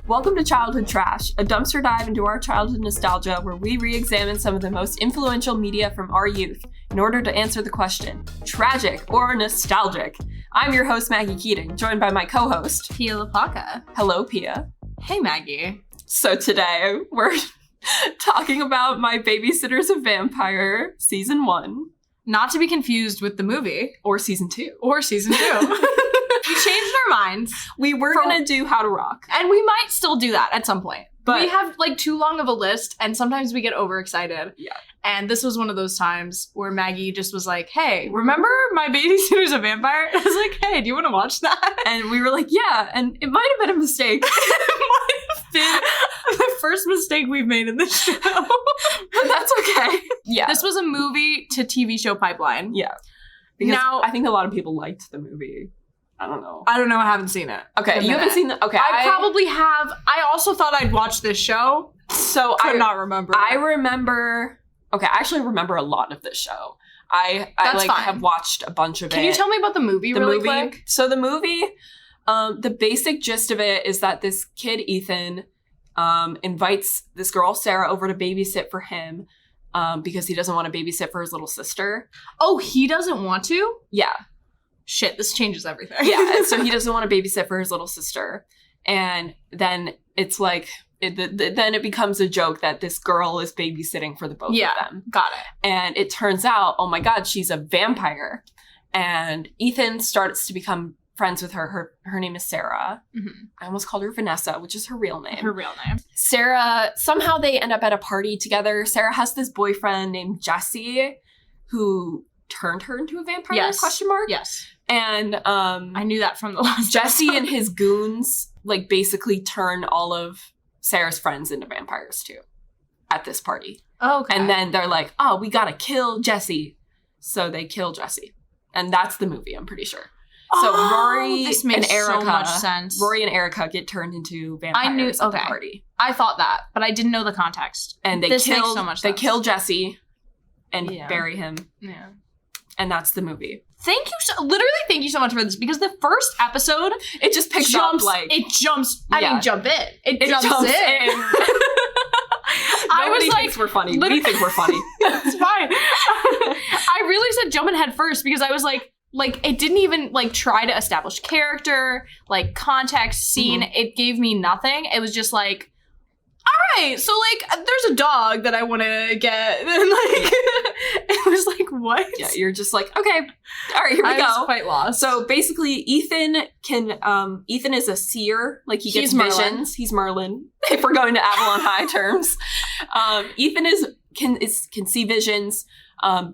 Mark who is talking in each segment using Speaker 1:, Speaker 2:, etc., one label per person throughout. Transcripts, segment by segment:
Speaker 1: Welcome to Childhood Trash, a dumpster dive into our childhood nostalgia where we re-examine some of the most influential media from our youth in order to answer the question, tragic or nostalgic? I'm your host, Maggie Keating, joined by my co-host,
Speaker 2: Pia Lapaka.
Speaker 1: Hello, Pia.
Speaker 2: Hey, Maggie.
Speaker 1: So today, we're talking about My Babysitter's a Vampire, Season 1.
Speaker 2: Not to be confused with the movie.
Speaker 1: Or Season 2.
Speaker 2: Or Season 2. We changed our minds.
Speaker 1: We were going to do How to Rock.
Speaker 2: And we might still do that at some point.
Speaker 1: But
Speaker 2: we have like too long of a list, and sometimes we get overexcited.
Speaker 1: Yeah.
Speaker 2: And this was one of those times where Maggie just was like, hey, remember My Babysitter's a Vampire? And I was like, hey, do you want to watch that?
Speaker 1: And we were like, yeah. And it might have been a mistake.
Speaker 2: It might have been the first mistake we've made in this show.
Speaker 1: But that's okay. Yeah.
Speaker 2: This was a movie to TV show pipeline.
Speaker 1: Yeah. Because
Speaker 2: now,
Speaker 1: I think a lot of people liked the movie. I don't know.
Speaker 2: I haven't seen it.
Speaker 1: Okay, you haven't seen the... Okay,
Speaker 2: I probably have. I also thought I'd watch this show.
Speaker 1: So
Speaker 2: I not remember.
Speaker 1: I remember... Okay, I actually remember a lot of this show. I have watched a bunch of it.
Speaker 2: Can you tell me about the movie really quick?
Speaker 1: So the movie, the basic gist of it is that this kid, Ethan, invites this girl, Sarah, over to babysit for him because he doesn't want to babysit for his little sister.
Speaker 2: Oh, he doesn't want to?
Speaker 1: Yeah.
Speaker 2: Shit, this changes everything.
Speaker 1: Yeah, and so he doesn't want to babysit for his little sister. And then it's like, then it becomes a joke that this girl is babysitting for the both of them. Got it. And it turns out, oh my God, she's a vampire. And Ethan starts to become friends with her. Her name is Sarah. Mm-hmm. I almost called her Vanessa, which is her real name.
Speaker 2: Her real name.
Speaker 1: Sarah, somehow they end up at a party together. Sarah has this boyfriend named Jesse who turned her into a vampire,
Speaker 2: yes.
Speaker 1: Question mark?
Speaker 2: Yes.
Speaker 1: And
Speaker 2: I knew that from the last
Speaker 1: Jesse
Speaker 2: episode.
Speaker 1: And his goons like basically turn all of Sarah's friends into vampires too at this party.
Speaker 2: Oh, okay.
Speaker 1: And then they're like, oh, we gotta kill Jesse. So they kill Jesse. And that's the movie, I'm pretty sure. So Rory
Speaker 2: this makes
Speaker 1: and Erica,
Speaker 2: so much sense.
Speaker 1: Rory and Erica get turned into vampires at the party.
Speaker 2: I thought that, but I didn't know the context.
Speaker 1: And they
Speaker 2: makes so much sense.
Speaker 1: They kill Jesse and bury him.
Speaker 2: Yeah.
Speaker 1: And that's the movie.
Speaker 2: Thank you so much for this, because the first episode,
Speaker 1: it just picks up like...
Speaker 2: It jumps, I mean, jump in. It jumps in.
Speaker 1: Nobody thinks we're funny. We think we're funny.
Speaker 2: It's fine. I really said jumping head first because I was like, it didn't even like try to establish character, like context, scene. Mm-hmm. It gave me nothing. It was just like, all right, so like there's a dog that I want to get, and like it was like, what?
Speaker 1: Yeah, you're just like, okay, all right, here we go.
Speaker 2: I was quite lost.
Speaker 1: So basically, Ethan is a seer, like he gets visions. He's Merlin. If we're going to Avalon High terms, Ethan can see visions.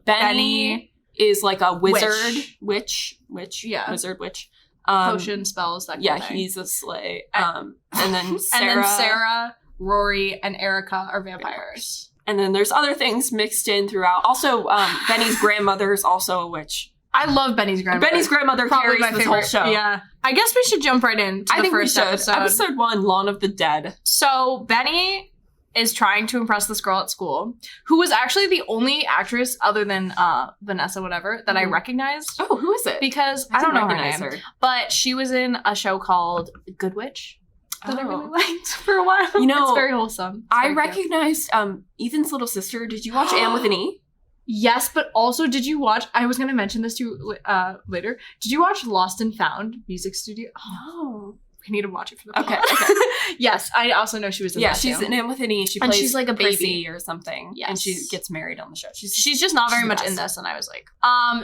Speaker 1: Benny is like a wizard, witch, yeah, wizard, witch.
Speaker 2: Potion spells, that kind of thing.
Speaker 1: He's a slay. And then
Speaker 2: Sarah, Rory, and Erica are vampires.
Speaker 1: And then there's other things mixed in throughout. Also, Benny's grandmother is also a witch.
Speaker 2: I love Benny's grandmother.
Speaker 1: Benny's grandmother
Speaker 2: probably
Speaker 1: carries this whole show.
Speaker 2: Yeah. I guess we should jump right into the first episode.
Speaker 1: Episode 1, Lawn of the Dead.
Speaker 2: So Benny is trying to impress this girl at school, who was actually the only actress other than Vanessa, whatever, that I recognized.
Speaker 1: Oh, who is it?
Speaker 2: Because I don't know her name. But she was in a show called Good Witch that I really liked for a while.
Speaker 1: You know,
Speaker 2: it's very wholesome.
Speaker 1: I recognized Ethan's little sister. Did you watch Anne with an E?
Speaker 2: Yes, but also did you watch, I was going to mention this to you later, did you watch Lost and Found Music Studio?
Speaker 1: Oh.
Speaker 2: We need to watch it for the
Speaker 1: Okay.
Speaker 2: Yes, I also know she was in that
Speaker 1: she's
Speaker 2: too.
Speaker 1: in Anne with an E. She plays
Speaker 2: she's like a
Speaker 1: baby or something.
Speaker 2: Yes.
Speaker 1: And she gets married on the show.
Speaker 2: She's just not very much in this, and I was like,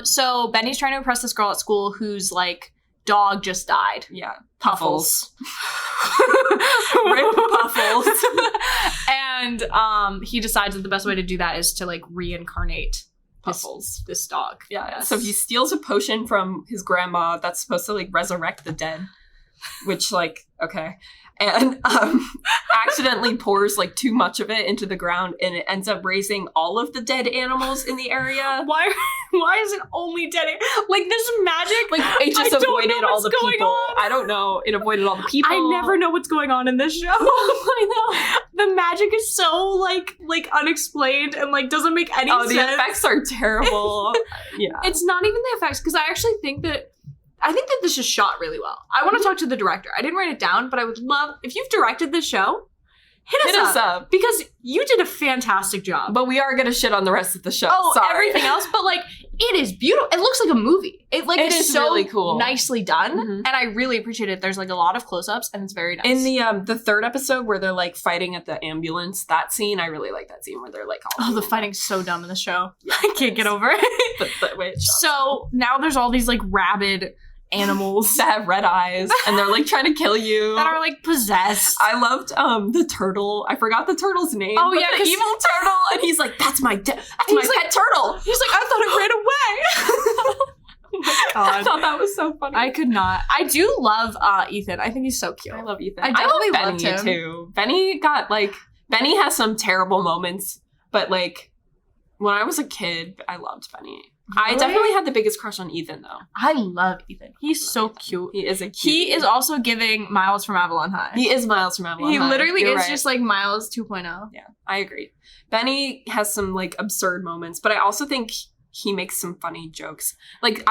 Speaker 2: so Benny's trying to impress this girl at school whose like dog just died.
Speaker 1: Yeah.
Speaker 2: Puffles.
Speaker 1: Rip Puffles.
Speaker 2: And he decides that the best way to do that is to like reincarnate Puffles, this dog.
Speaker 1: Yeah. Yes. So he steals a potion from his grandma that's supposed to like resurrect the dead. Which like, okay. And accidentally pours like too much of it into the ground, and it ends up raising all of the dead animals in the area.
Speaker 2: Why is it only dead? Like this magic?
Speaker 1: Like it just avoided all the people. I don't know. It avoided all the people.
Speaker 2: I never know what's going on in this show.
Speaker 1: I
Speaker 2: know. The magic is so like unexplained and like doesn't make any sense.
Speaker 1: The effects are terrible. Yeah.
Speaker 2: It's not even the effects, because I actually think that I think that this is shot really well. I want to talk to the director. I didn't write it down, but I would love, if you've directed this show, hit us up. Because you did a fantastic job.
Speaker 1: But we are going to shit on the rest of the show.
Speaker 2: Oh,
Speaker 1: sorry.
Speaker 2: Everything else. But, like, it is beautiful. It looks like a movie. It is so
Speaker 1: really cool.
Speaker 2: Nicely done. Mm-hmm. And I really appreciate it. There's, like, a lot of close-ups, and it's very nice.
Speaker 1: In the third episode where they're, like, fighting at the ambulance, that scene, I really like that scene where they're, like, all
Speaker 2: the fighting's so dumb in the show. Yeah, I can't get over it.
Speaker 1: but wait,
Speaker 2: so, now there's all these, like, rabid animals
Speaker 1: that have red eyes and they're like trying to kill you,
Speaker 2: that are like possessed.
Speaker 1: I loved the turtle. I forgot the turtle's name.
Speaker 2: Oh yeah,
Speaker 1: the evil turtle, and he's like, that's my pet turtle.
Speaker 2: He's like, I thought it ran away. Oh my God.
Speaker 1: I thought that was so funny.
Speaker 2: I could not. I do love Ethan. I think he's so cute.
Speaker 1: I love Ethan.
Speaker 2: I definitely
Speaker 1: love
Speaker 2: loved
Speaker 1: Benny
Speaker 2: him
Speaker 1: too. Benny has some terrible moments, but like when I was a kid, I loved Benny. Really? I definitely had the biggest crush on Ethan, though.
Speaker 2: I love Ethan. He's so cute.
Speaker 1: He is a cute.
Speaker 2: He is also giving Miles from Avalon High.
Speaker 1: He is Miles from Avalon High.
Speaker 2: He literally is just like Miles 2.0.
Speaker 1: Yeah, I agree. Benny has some like absurd moments, but I also think he makes some funny jokes. Like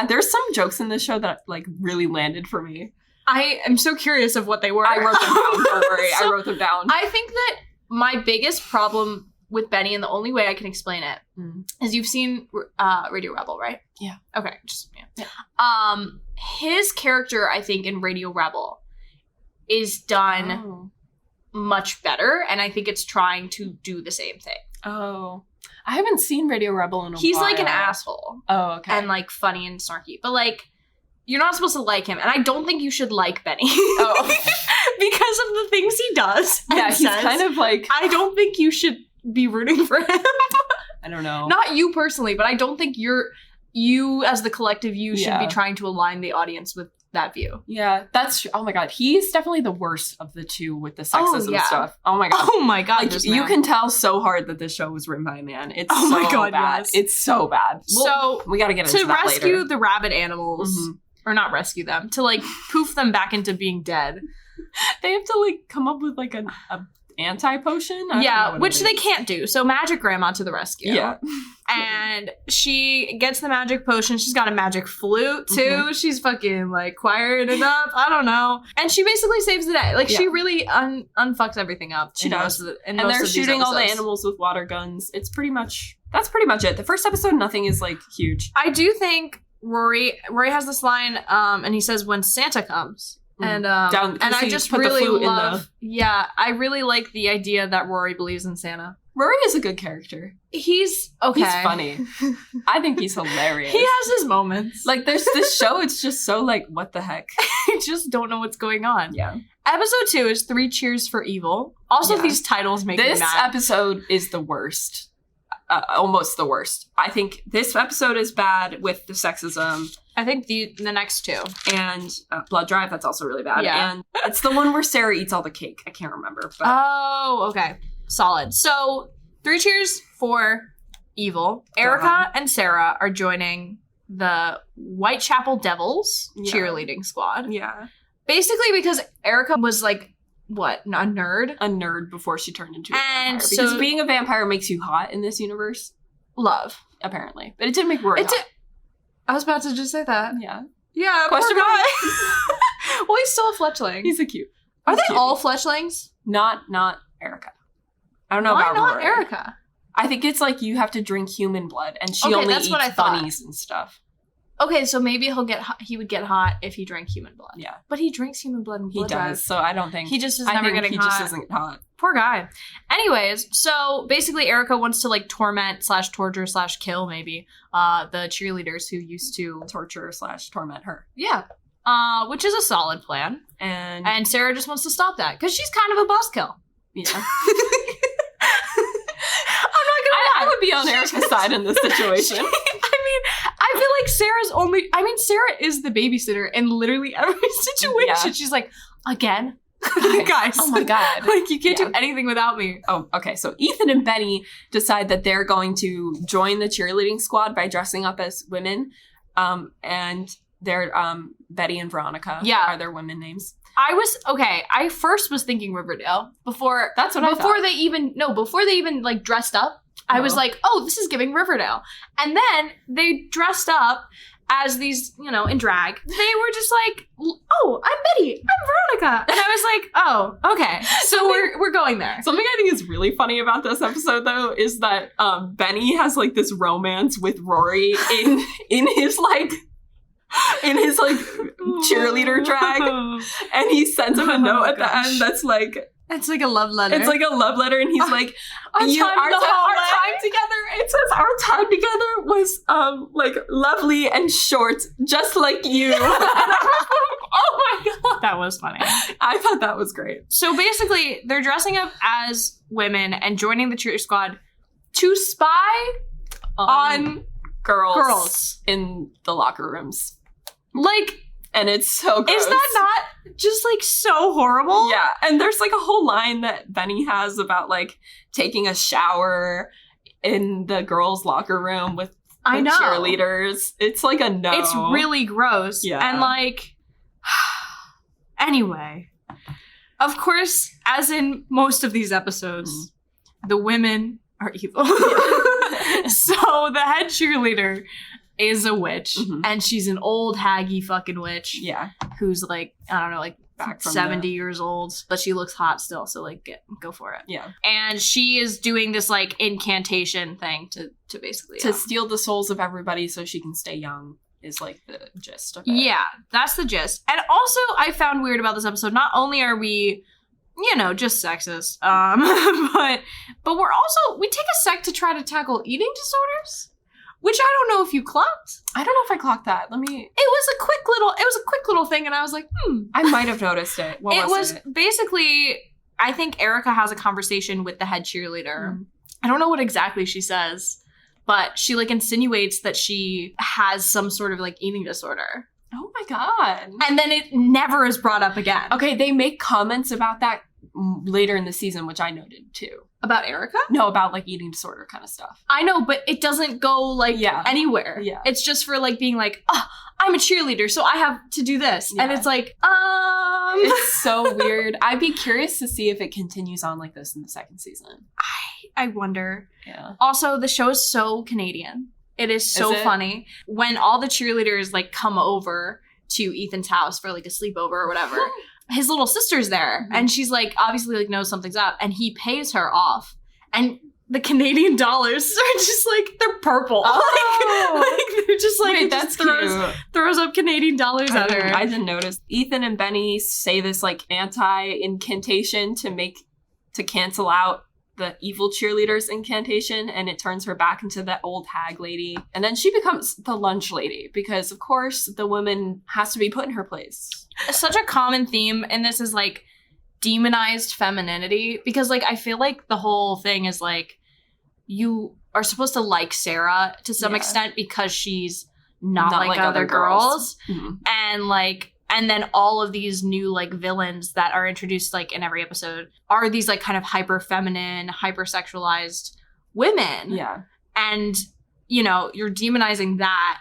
Speaker 1: there's some jokes in this show that like really landed for me.
Speaker 2: I am so curious of what they were.
Speaker 1: I wrote them down. Don't worry, I wrote them down.
Speaker 2: I think that my biggest problem with Benny, and the only way I can explain it is you've seen Radio Rebel, right?
Speaker 1: Yeah.
Speaker 2: Okay. Yeah. His character, I think, in Radio Rebel is done much better, and I think it's trying to do the same thing.
Speaker 1: Oh. I haven't seen Radio Rebel in a while.
Speaker 2: He's like an asshole.
Speaker 1: Oh, okay.
Speaker 2: And like funny and snarky. But like, you're not supposed to like him, and I don't think you should like Benny.
Speaker 1: Oh.
Speaker 2: Because of the things he does.
Speaker 1: Yeah, he's kind of like...
Speaker 2: I don't think you should be rooting for him.
Speaker 1: I don't know.
Speaker 2: Not you personally, but I don't think you as the collective should be trying to align the audience with that view.
Speaker 1: Yeah, that's true. Oh my God. He's definitely the worst of the two with the sexism stuff. Oh my God.
Speaker 2: Oh my God.
Speaker 1: Like, you can tell so hard that this show was written by a man. It's so bad. Yes. It's so bad.
Speaker 2: So
Speaker 1: we got to get into that later.
Speaker 2: To rescue the rabid animals, or not rescue them, to like poof them back into being dead.
Speaker 1: They have to like come up with like a anti-potion?
Speaker 2: Which they can't do. So Magic Grandma to the rescue. Yeah. And she gets the magic potion. She's got a magic flute, too. She's fucking, like, quired it up. I don't know. And she basically saves the day. Like, she really unfucks everything up.
Speaker 1: She does. And they're shooting all the animals with water guns. That's pretty much it. The first episode, nothing is, like, huge.
Speaker 2: I do think Rory has this line, and he says, when Santa comes... And I just really love... I really like the idea that Rory believes in Santa.
Speaker 1: Rory is a good character.
Speaker 2: He's okay.
Speaker 1: He's funny. I think he's hilarious.
Speaker 2: He has his moments.
Speaker 1: Like, there's this show, it's just so, like, what the heck?
Speaker 2: I just don't know what's going on.
Speaker 1: Yeah.
Speaker 2: Episode 2 is 3 Cheers for Evil. Also, these titles make me mad.
Speaker 1: This episode is the worst. Almost the worst. I think this episode is bad with the sexism.
Speaker 2: I think the next two.
Speaker 1: And Blood Drive, that's also really bad. Yeah. And it's the one where Sarah eats all the cake. I can't remember. But.
Speaker 2: Oh, okay. Solid. So, 3 Cheers for Evil. Erica and Sarah are joining the Whitechapel Devils cheerleading squad.
Speaker 1: Yeah.
Speaker 2: Basically because Erica was like, what? A nerd?
Speaker 1: A nerd before she turned into a vampire. Because being a vampire makes you hot in this universe.
Speaker 2: Love.
Speaker 1: Apparently. But it didn't make Rory hot.
Speaker 2: I was about to just say that.
Speaker 1: Yeah.
Speaker 2: Yeah,
Speaker 1: question mark.
Speaker 2: Well, he's still a fletchling.
Speaker 1: He's a cute.
Speaker 2: Are they all fletchlings?
Speaker 1: Not Erica. I don't know about Rory.
Speaker 2: Why not Erica?
Speaker 1: I think it's like you have to drink human blood, and she only eats bunnies and stuff.
Speaker 2: Okay, so maybe he would get hot if he drank human blood.
Speaker 1: Yeah.
Speaker 2: But he drinks human blood and blood
Speaker 1: drive. So I don't think...
Speaker 2: He just is never getting hot.
Speaker 1: He just isn't hot.
Speaker 2: Poor guy. Anyways, so basically Erica wants to like torment / torture / kill maybe the cheerleaders who used to...
Speaker 1: Torture / torment her.
Speaker 2: Yeah. Which is a solid plan. And Sarah just wants to stop that because she's kind of a buzzkill.
Speaker 1: Yeah. I would be on Erica's side in this situation.
Speaker 2: I feel like Sarah is the babysitter in literally every situation. Yeah. She's like, again? Guys.
Speaker 1: Oh my God.
Speaker 2: Like, you can't do anything without me.
Speaker 1: Oh, okay. So Ethan and Benny decide that they're going to join the cheerleading squad by dressing up as women. And they're Betty and Veronica are their women names.
Speaker 2: I first was thinking Riverdale before I thought. Before they even like dressed up. I was like, oh, this is giving Riverdale. And then they dressed up as these, you know, in drag, they were just like, oh, I'm Betty, I'm Veronica. And I was like, oh, okay. So we're going there.
Speaker 1: Something I think is really funny about this episode, though, is that Benny has like this romance with Rory in his cheerleader drag, and he sends him a note at the end that's like,
Speaker 2: it's like a love letter.
Speaker 1: It's like a love letter, and he's like, our time together. It says our time together was like lovely and short, just like you. And oh my god,
Speaker 2: that was funny.
Speaker 1: I thought that was great.
Speaker 2: So basically, they're dressing up as women and joining the cheer squad to spy on girls in the locker rooms. Like.
Speaker 1: And it's so gross.
Speaker 2: Is that not just, like, so horrible?
Speaker 1: Yeah. And there's, like, a whole line that Benny has about, like, taking a shower in the girls' locker room with the cheerleaders. It's, like, a no.
Speaker 2: It's really gross.
Speaker 1: Yeah.
Speaker 2: And, like, anyway. Of course, as in most of these episodes, the women are evil. So the head cheerleader is a witch, and she's an old haggy fucking witch.
Speaker 1: Yeah.
Speaker 2: Who's like, I don't know, like
Speaker 1: back from
Speaker 2: 70 years old, but she looks hot still, so like go for it.
Speaker 1: Yeah.
Speaker 2: And she is doing this like incantation thing to basically
Speaker 1: to steal the souls of everybody so she can stay young is like the gist of it.
Speaker 2: Yeah, that's the gist. And also I found weird about this episode, not only are we, you know, just sexist, but we're also, we take a sec to try to tackle eating disorders. Which I don't know if you clocked.
Speaker 1: I don't know if I clocked that. It
Speaker 2: was a quick little thing, and I was like,
Speaker 1: I might have noticed it. What was it?
Speaker 2: Basically, I think Erica has a conversation with the head cheerleader. I don't know what exactly she says, but she like insinuates that she has some sort of like eating disorder.
Speaker 1: Oh my god.
Speaker 2: And then it never is brought up again.
Speaker 1: Okay, they make comments about that later in the season, which I noted too.
Speaker 2: About Erica?
Speaker 1: No, about like eating disorder kind of stuff.
Speaker 2: I know, but it doesn't go like anywhere.
Speaker 1: Yeah.
Speaker 2: It's just for like being like, oh, I'm a cheerleader, so I have to do this. Yeah. And it's like,
Speaker 1: It's so weird. I'd be curious to see if it continues on like this in the second season.
Speaker 2: I wonder.
Speaker 1: Yeah.
Speaker 2: Also, the show is so Canadian. It is so funny. When all the cheerleaders like come over to Ethan's house for like a sleepover or whatever, his little sister's there, and she's like obviously like knows something's up, and he pays her off, and the Canadian dollars are just like they're purple. Like they're just like
Speaker 1: wait, that's
Speaker 2: throws up Canadian dollars at her.
Speaker 1: I didn't notice. Ethan and Benny say this like anti-incantation to cancel out the evil cheerleader's incantation, and it turns her back into that old hag lady. And then she becomes the lunch lady because, of course, the woman has to be put in her place.
Speaker 2: Such a common theme in this is like demonized femininity, because like I feel like the whole thing is like you are supposed to like Sarah to some extent because she's not like other girls. And then all of these new like villains that are introduced like in every episode are these like kind of hyper feminine, hypersexualized women.
Speaker 1: Yeah.
Speaker 2: And, you know, you're demonizing that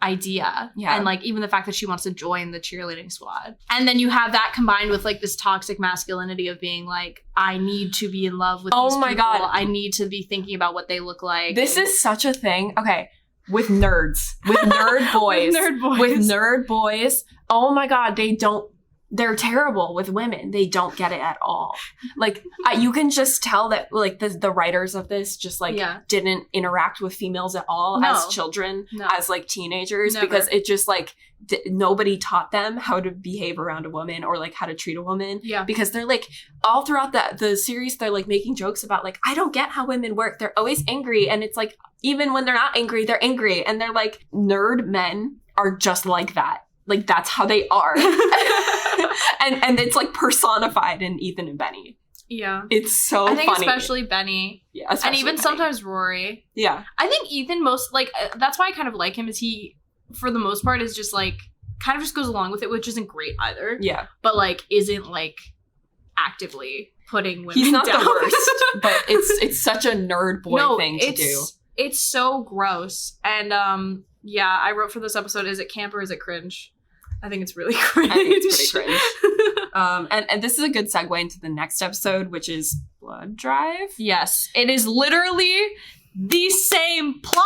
Speaker 2: idea.
Speaker 1: Yeah.
Speaker 2: And like even the fact that she wants to join the cheerleading squad. And then you have that combined with like this toxic masculinity of being like, I need to be in love with these people. God. I need to be thinking about what they look like.
Speaker 1: This is such a thing. Okay. With nerds. With nerd boys. With nerd boys. Oh my god, they're terrible with women. They don't get it at all. Like, you can just tell that, like, the writers of this just, like, didn't interact with females at all as children, as, like, teenagers. Never. Because it just, like, nobody taught them how to behave around a woman or, like, how to treat a woman.
Speaker 2: Yeah.
Speaker 1: Because they're, like, all throughout the series, they're, like, making jokes about, like, I don't get how women work. They're always angry. And it's, like, even when they're not angry, they're angry. And they're, like, nerd men are just like that. Like, that's how they are. and it's, like, personified in Ethan and Benny.
Speaker 2: Yeah.
Speaker 1: It's so funny.
Speaker 2: I think especially Benny.
Speaker 1: Yeah, especially
Speaker 2: and even
Speaker 1: Benny.
Speaker 2: Sometimes Rory.
Speaker 1: Yeah.
Speaker 2: I think Ethan that's why I kind of like him, is he, for the most part, is just, like, kind of just goes along with it, which isn't great either.
Speaker 1: Yeah.
Speaker 2: But, like, isn't, like, actively putting women down.
Speaker 1: He's not the worst, but it's such a nerd boy thing to do.
Speaker 2: It's so gross. And, yeah, I wrote for this episode, is it camp or is it cringe? I think it's really cringe.
Speaker 1: I think it's pretty cringe. And this is a good segue into the next episode, which is Blood Drive.
Speaker 2: Yes. It is literally the same plot.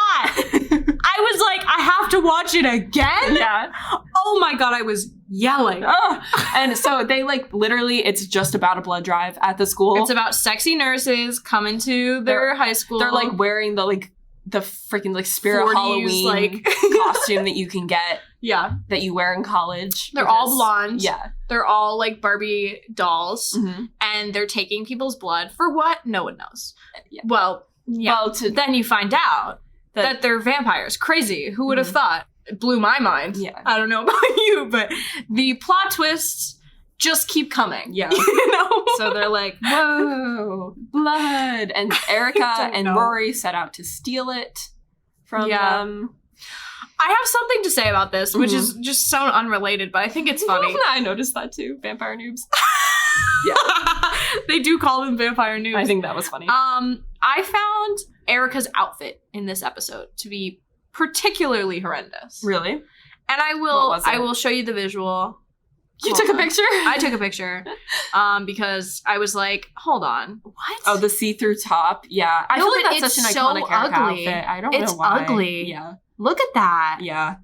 Speaker 2: I was like, I have to watch it again?
Speaker 1: Yeah.
Speaker 2: Oh my God, I was yelling.
Speaker 1: And so they like literally, it's just about a blood drive at the school.
Speaker 2: It's about sexy nurses coming to their high school.
Speaker 1: They're like wearing the freaking like spirit
Speaker 2: 40s,
Speaker 1: Halloween
Speaker 2: like
Speaker 1: costume that you can get.
Speaker 2: Yeah.
Speaker 1: That you wear in college.
Speaker 2: They're all blonde.
Speaker 1: Yeah.
Speaker 2: They're all like Barbie dolls.
Speaker 1: Mm-hmm.
Speaker 2: And they're taking people's blood for what? No one knows.
Speaker 1: Yeah.
Speaker 2: Well, yeah.
Speaker 1: Well,
Speaker 2: then you find out that they're vampires. Crazy. Who would have thought? It blew my mind.
Speaker 1: Yeah.
Speaker 2: I don't know about you, but the plot twists just keep coming.
Speaker 1: Yeah.
Speaker 2: You know?
Speaker 1: So they're like, whoa, blood. And Erica and Rory set out to steal it from them.
Speaker 2: I have something to say about this, which is just so unrelated, but I think it's funny.
Speaker 1: I noticed that too. Vampire noobs.
Speaker 2: Yeah. They do call them vampire noobs.
Speaker 1: I think that was funny.
Speaker 2: I found Erica's outfit in this episode to be particularly horrendous.
Speaker 1: Really?
Speaker 2: And I will show you the visual.
Speaker 1: You took a picture?
Speaker 2: I took a picture. Because I was like, hold on. What?
Speaker 1: Oh, the see-through top. Yeah. I feel like that's such an iconic Erica outfit. I don't know why.
Speaker 2: It's ugly.
Speaker 1: Yeah.
Speaker 2: Look at that.
Speaker 1: Yeah.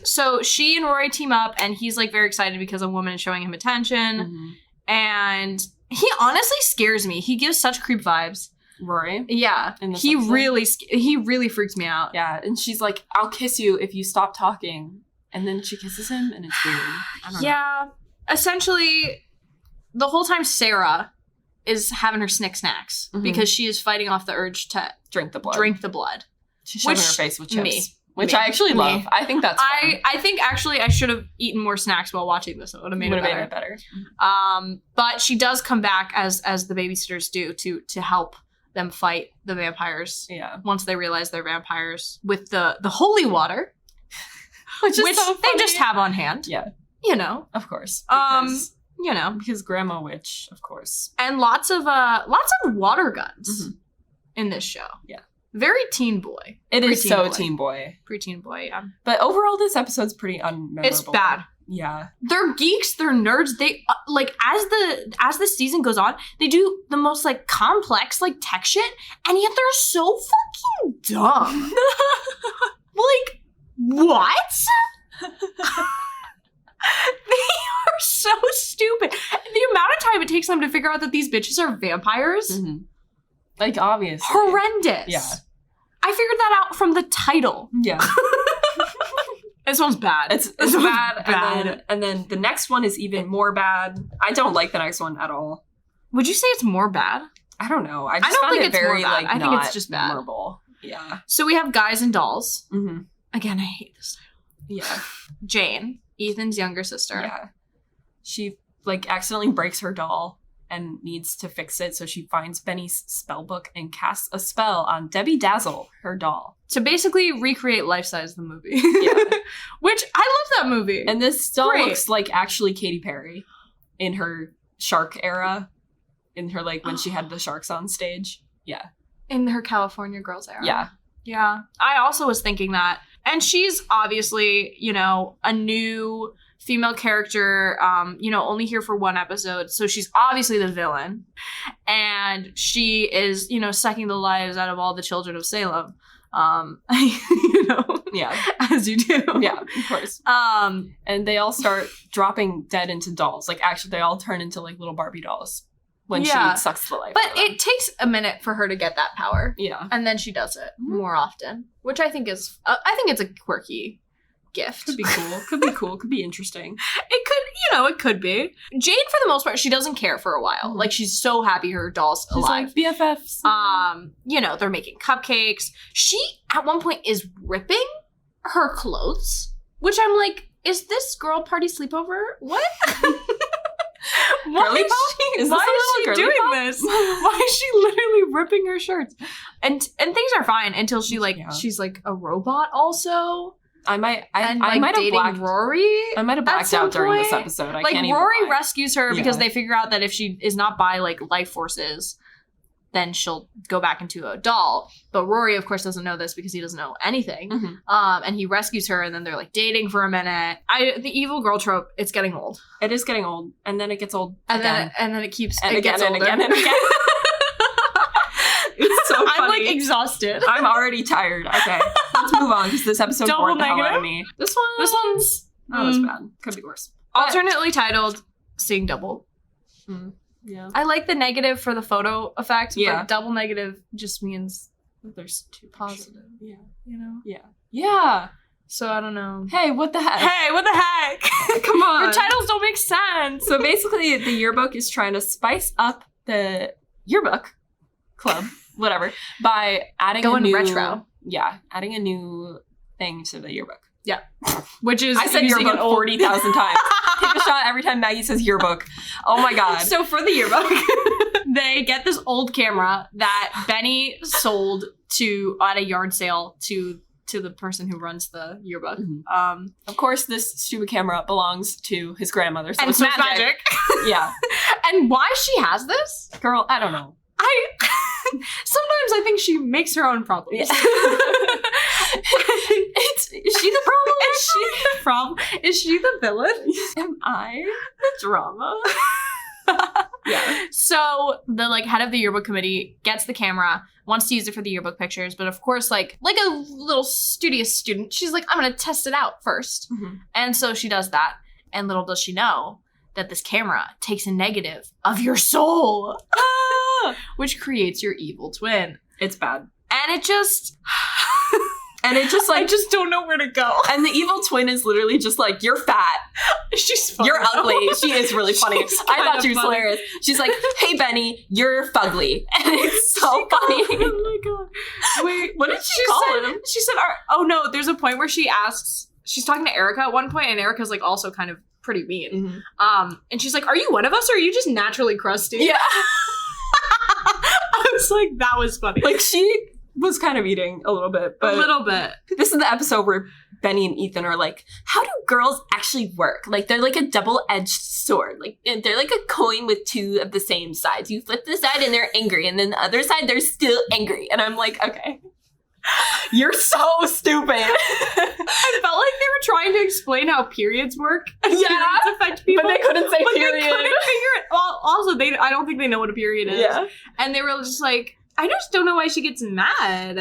Speaker 2: So she and Rory team up, and he's like very excited because a woman is showing him attention.
Speaker 1: Mm-hmm.
Speaker 2: And he honestly scares me. He gives such creep vibes.
Speaker 1: Rory?
Speaker 2: Yeah. He really freaks me out.
Speaker 1: Yeah. And she's like, I'll kiss you if you stop talking. And then she kisses him, and it's weird. I don't know. Essentially, the whole time Sarah is having her snacks because she is fighting off the urge to drink the blood. She's shoving her face with chips. Which I actually love. I think that's fun.
Speaker 2: I think actually I should have eaten more snacks while watching this. It would have made it better. But she does come back as the babysitters do to help them fight the vampires. Yeah. Once they realize they're vampires with the holy water, which so they just have on hand. Yeah. You know,
Speaker 1: of course. Because Grandma Witch, of course.
Speaker 2: And lots of water guns in this show. Yeah. Very teen boy.
Speaker 1: It is so teen boy.
Speaker 2: Preteen boy, yeah.
Speaker 1: But overall, this episode's pretty unmemorable.
Speaker 2: It's bad.
Speaker 1: Yeah.
Speaker 2: They're geeks, they're nerds. They, as the season goes on, they do the most, like, complex, like, tech shit, and yet they're so fucking dumb. Like, what? They are so stupid. The amount of time it takes them to figure out that these bitches are vampires.
Speaker 1: Mm-hmm. Like, obviously.
Speaker 2: Horrendous. Yeah. I figured that out from the title.
Speaker 1: Yeah.
Speaker 2: This one's bad.
Speaker 1: It's bad. And then the next one is even more bad. I don't like the next one at all.
Speaker 2: Would you say it's more bad?
Speaker 1: I don't know. I don't think it's very, like,
Speaker 2: I think it's just bad.
Speaker 1: Memorable. Yeah.
Speaker 2: So we have Guys and Dolls. Mm-hmm. Again, I hate this title.
Speaker 1: Yeah.
Speaker 2: Jane, Ethan's younger sister.
Speaker 1: Yeah. She, like, accidentally breaks her doll and needs to fix it, so she finds Benny's spell book and casts a spell on Debbie Dazzle, her doll.
Speaker 2: To basically recreate Life Size the movie. Yeah. Which, I love that movie.
Speaker 1: And this doll looks like actually Katy Perry in her shark era. In her, like, when she had the sharks on stage. Yeah.
Speaker 2: In her California Girls era.
Speaker 1: Yeah.
Speaker 2: Yeah. I also was thinking that. And she's obviously, you know, a new female character, only here for one episode. So she's obviously the villain. And she is, sucking the lives out of all the children of Salem.
Speaker 1: Yeah.
Speaker 2: As you do.
Speaker 1: Yeah, of course. And they all start dropping dead into dolls. Like, actually, they all turn into, like, little Barbie dolls when she sucks the life
Speaker 2: But
Speaker 1: out of them.
Speaker 2: it takes a minute for her to get that power.
Speaker 1: Yeah.
Speaker 2: And then she does it more often, which I think is, it's a quirky gift.
Speaker 1: Could be cool. Could be cool. Could be interesting.
Speaker 2: It could be. Jane, for the most part, she doesn't care for a while. Mm-hmm. Like, she's so happy her doll's alive.
Speaker 1: Like, BFFs.
Speaker 2: They're making cupcakes. She, at one point, is ripping her clothes, which I'm like, is this girl party sleepover? What? Why is she doing this? Why is she literally ripping her shirts? And things are fine until she, like, she's like a robot also.
Speaker 1: I might have blacked
Speaker 2: Rory.
Speaker 1: I might have blacked out during this episode. I can't even
Speaker 2: Rory rescues her because they figure out that if she is not by, like, life forces, then she'll go back into a doll. But Rory, of course, doesn't know this because he doesn't know anything. Mm-hmm. And he rescues her, and then they're, like, dating for a minute. The evil girl trope, it's getting old.
Speaker 1: It is getting old, and then it gets old
Speaker 2: and then it keeps
Speaker 1: and
Speaker 2: it
Speaker 1: again
Speaker 2: gets
Speaker 1: and
Speaker 2: older.
Speaker 1: again and again. It's so funny.
Speaker 2: I'm like exhausted.
Speaker 1: I'm already tired. Okay, let's move on because this episode bored the hell out of me. This one's not as bad. Could be worse.
Speaker 2: Alternately titled Seeing Double.
Speaker 1: Yeah.
Speaker 2: I like the negative for the photo effect, but double negative just means that there's two positive.
Speaker 1: Yeah.
Speaker 2: You know?
Speaker 1: Yeah. Yeah.
Speaker 2: So I don't know.
Speaker 1: Hey, what the heck?
Speaker 2: Come on.
Speaker 1: Your
Speaker 2: Your titles don't make sense.
Speaker 1: So basically, the yearbook is trying to spice up the yearbook club, whatever, by adding a new...
Speaker 2: retro.
Speaker 1: Yeah, adding a new thing to the yearbook.
Speaker 2: Yeah. Which is
Speaker 1: I said yearbook 40,000 times. Take a shot every time Maggie says yearbook. Oh my god.
Speaker 2: So for the yearbook, they get this old camera that Benny sold at a yard sale to the person who runs the yearbook.
Speaker 1: Of course, this stupid camera belongs to his grandmother, so it's
Speaker 2: magic.
Speaker 1: Yeah.
Speaker 2: And why she has this?
Speaker 1: Girl, I don't know.
Speaker 2: Sometimes I think she makes her own problems.
Speaker 1: Yeah. Is she the problem?
Speaker 2: Is she the problem? Is she the villain?
Speaker 1: Am I the drama? Yeah.
Speaker 2: So the head of the yearbook committee gets the camera, wants to use it for the yearbook pictures, but of course, like a little studious student, she's like, I'm gonna test it out first. And so she does that. And little does she know that this camera takes a negative of your soul, which creates your evil twin.
Speaker 1: It's bad.
Speaker 2: And it just
Speaker 1: I
Speaker 2: just don't know where to go.
Speaker 1: And the evil twin is literally just like, you're fat.
Speaker 2: She's funny.
Speaker 1: You're ugly. She is really funny. I thought she was
Speaker 2: funny.
Speaker 1: hilarious. She's like, hey, Benny, you're fugly. And it's so funny.
Speaker 2: Oh my god. Wait,
Speaker 1: what did she call him?
Speaker 2: She said, oh no, there's a point where she's talking to Erica at one point, and Erica's like also kind of pretty mean. And she's like, are you one of us, or are you just naturally crusty?
Speaker 1: Yeah.
Speaker 2: I was like, that was funny.
Speaker 1: Like, she was kind of eating a little bit. But
Speaker 2: a little bit.
Speaker 1: This is the episode where Benny and Ethan are like, how do girls actually work? Like, they're like a double-edged sword. Like, they're like a coin with two of the same sides. You flip the side and they're angry, and then the other side, they're still angry. And I'm like, okay. You're so stupid.
Speaker 2: I felt like they were trying to explain how periods work.
Speaker 1: Yeah.
Speaker 2: Periods affect people.
Speaker 1: But they couldn't say period.
Speaker 2: They couldn't figure it. Well, also, I don't think they know what a period is.
Speaker 1: Yeah.
Speaker 2: And they were just like, I just don't know why she gets mad.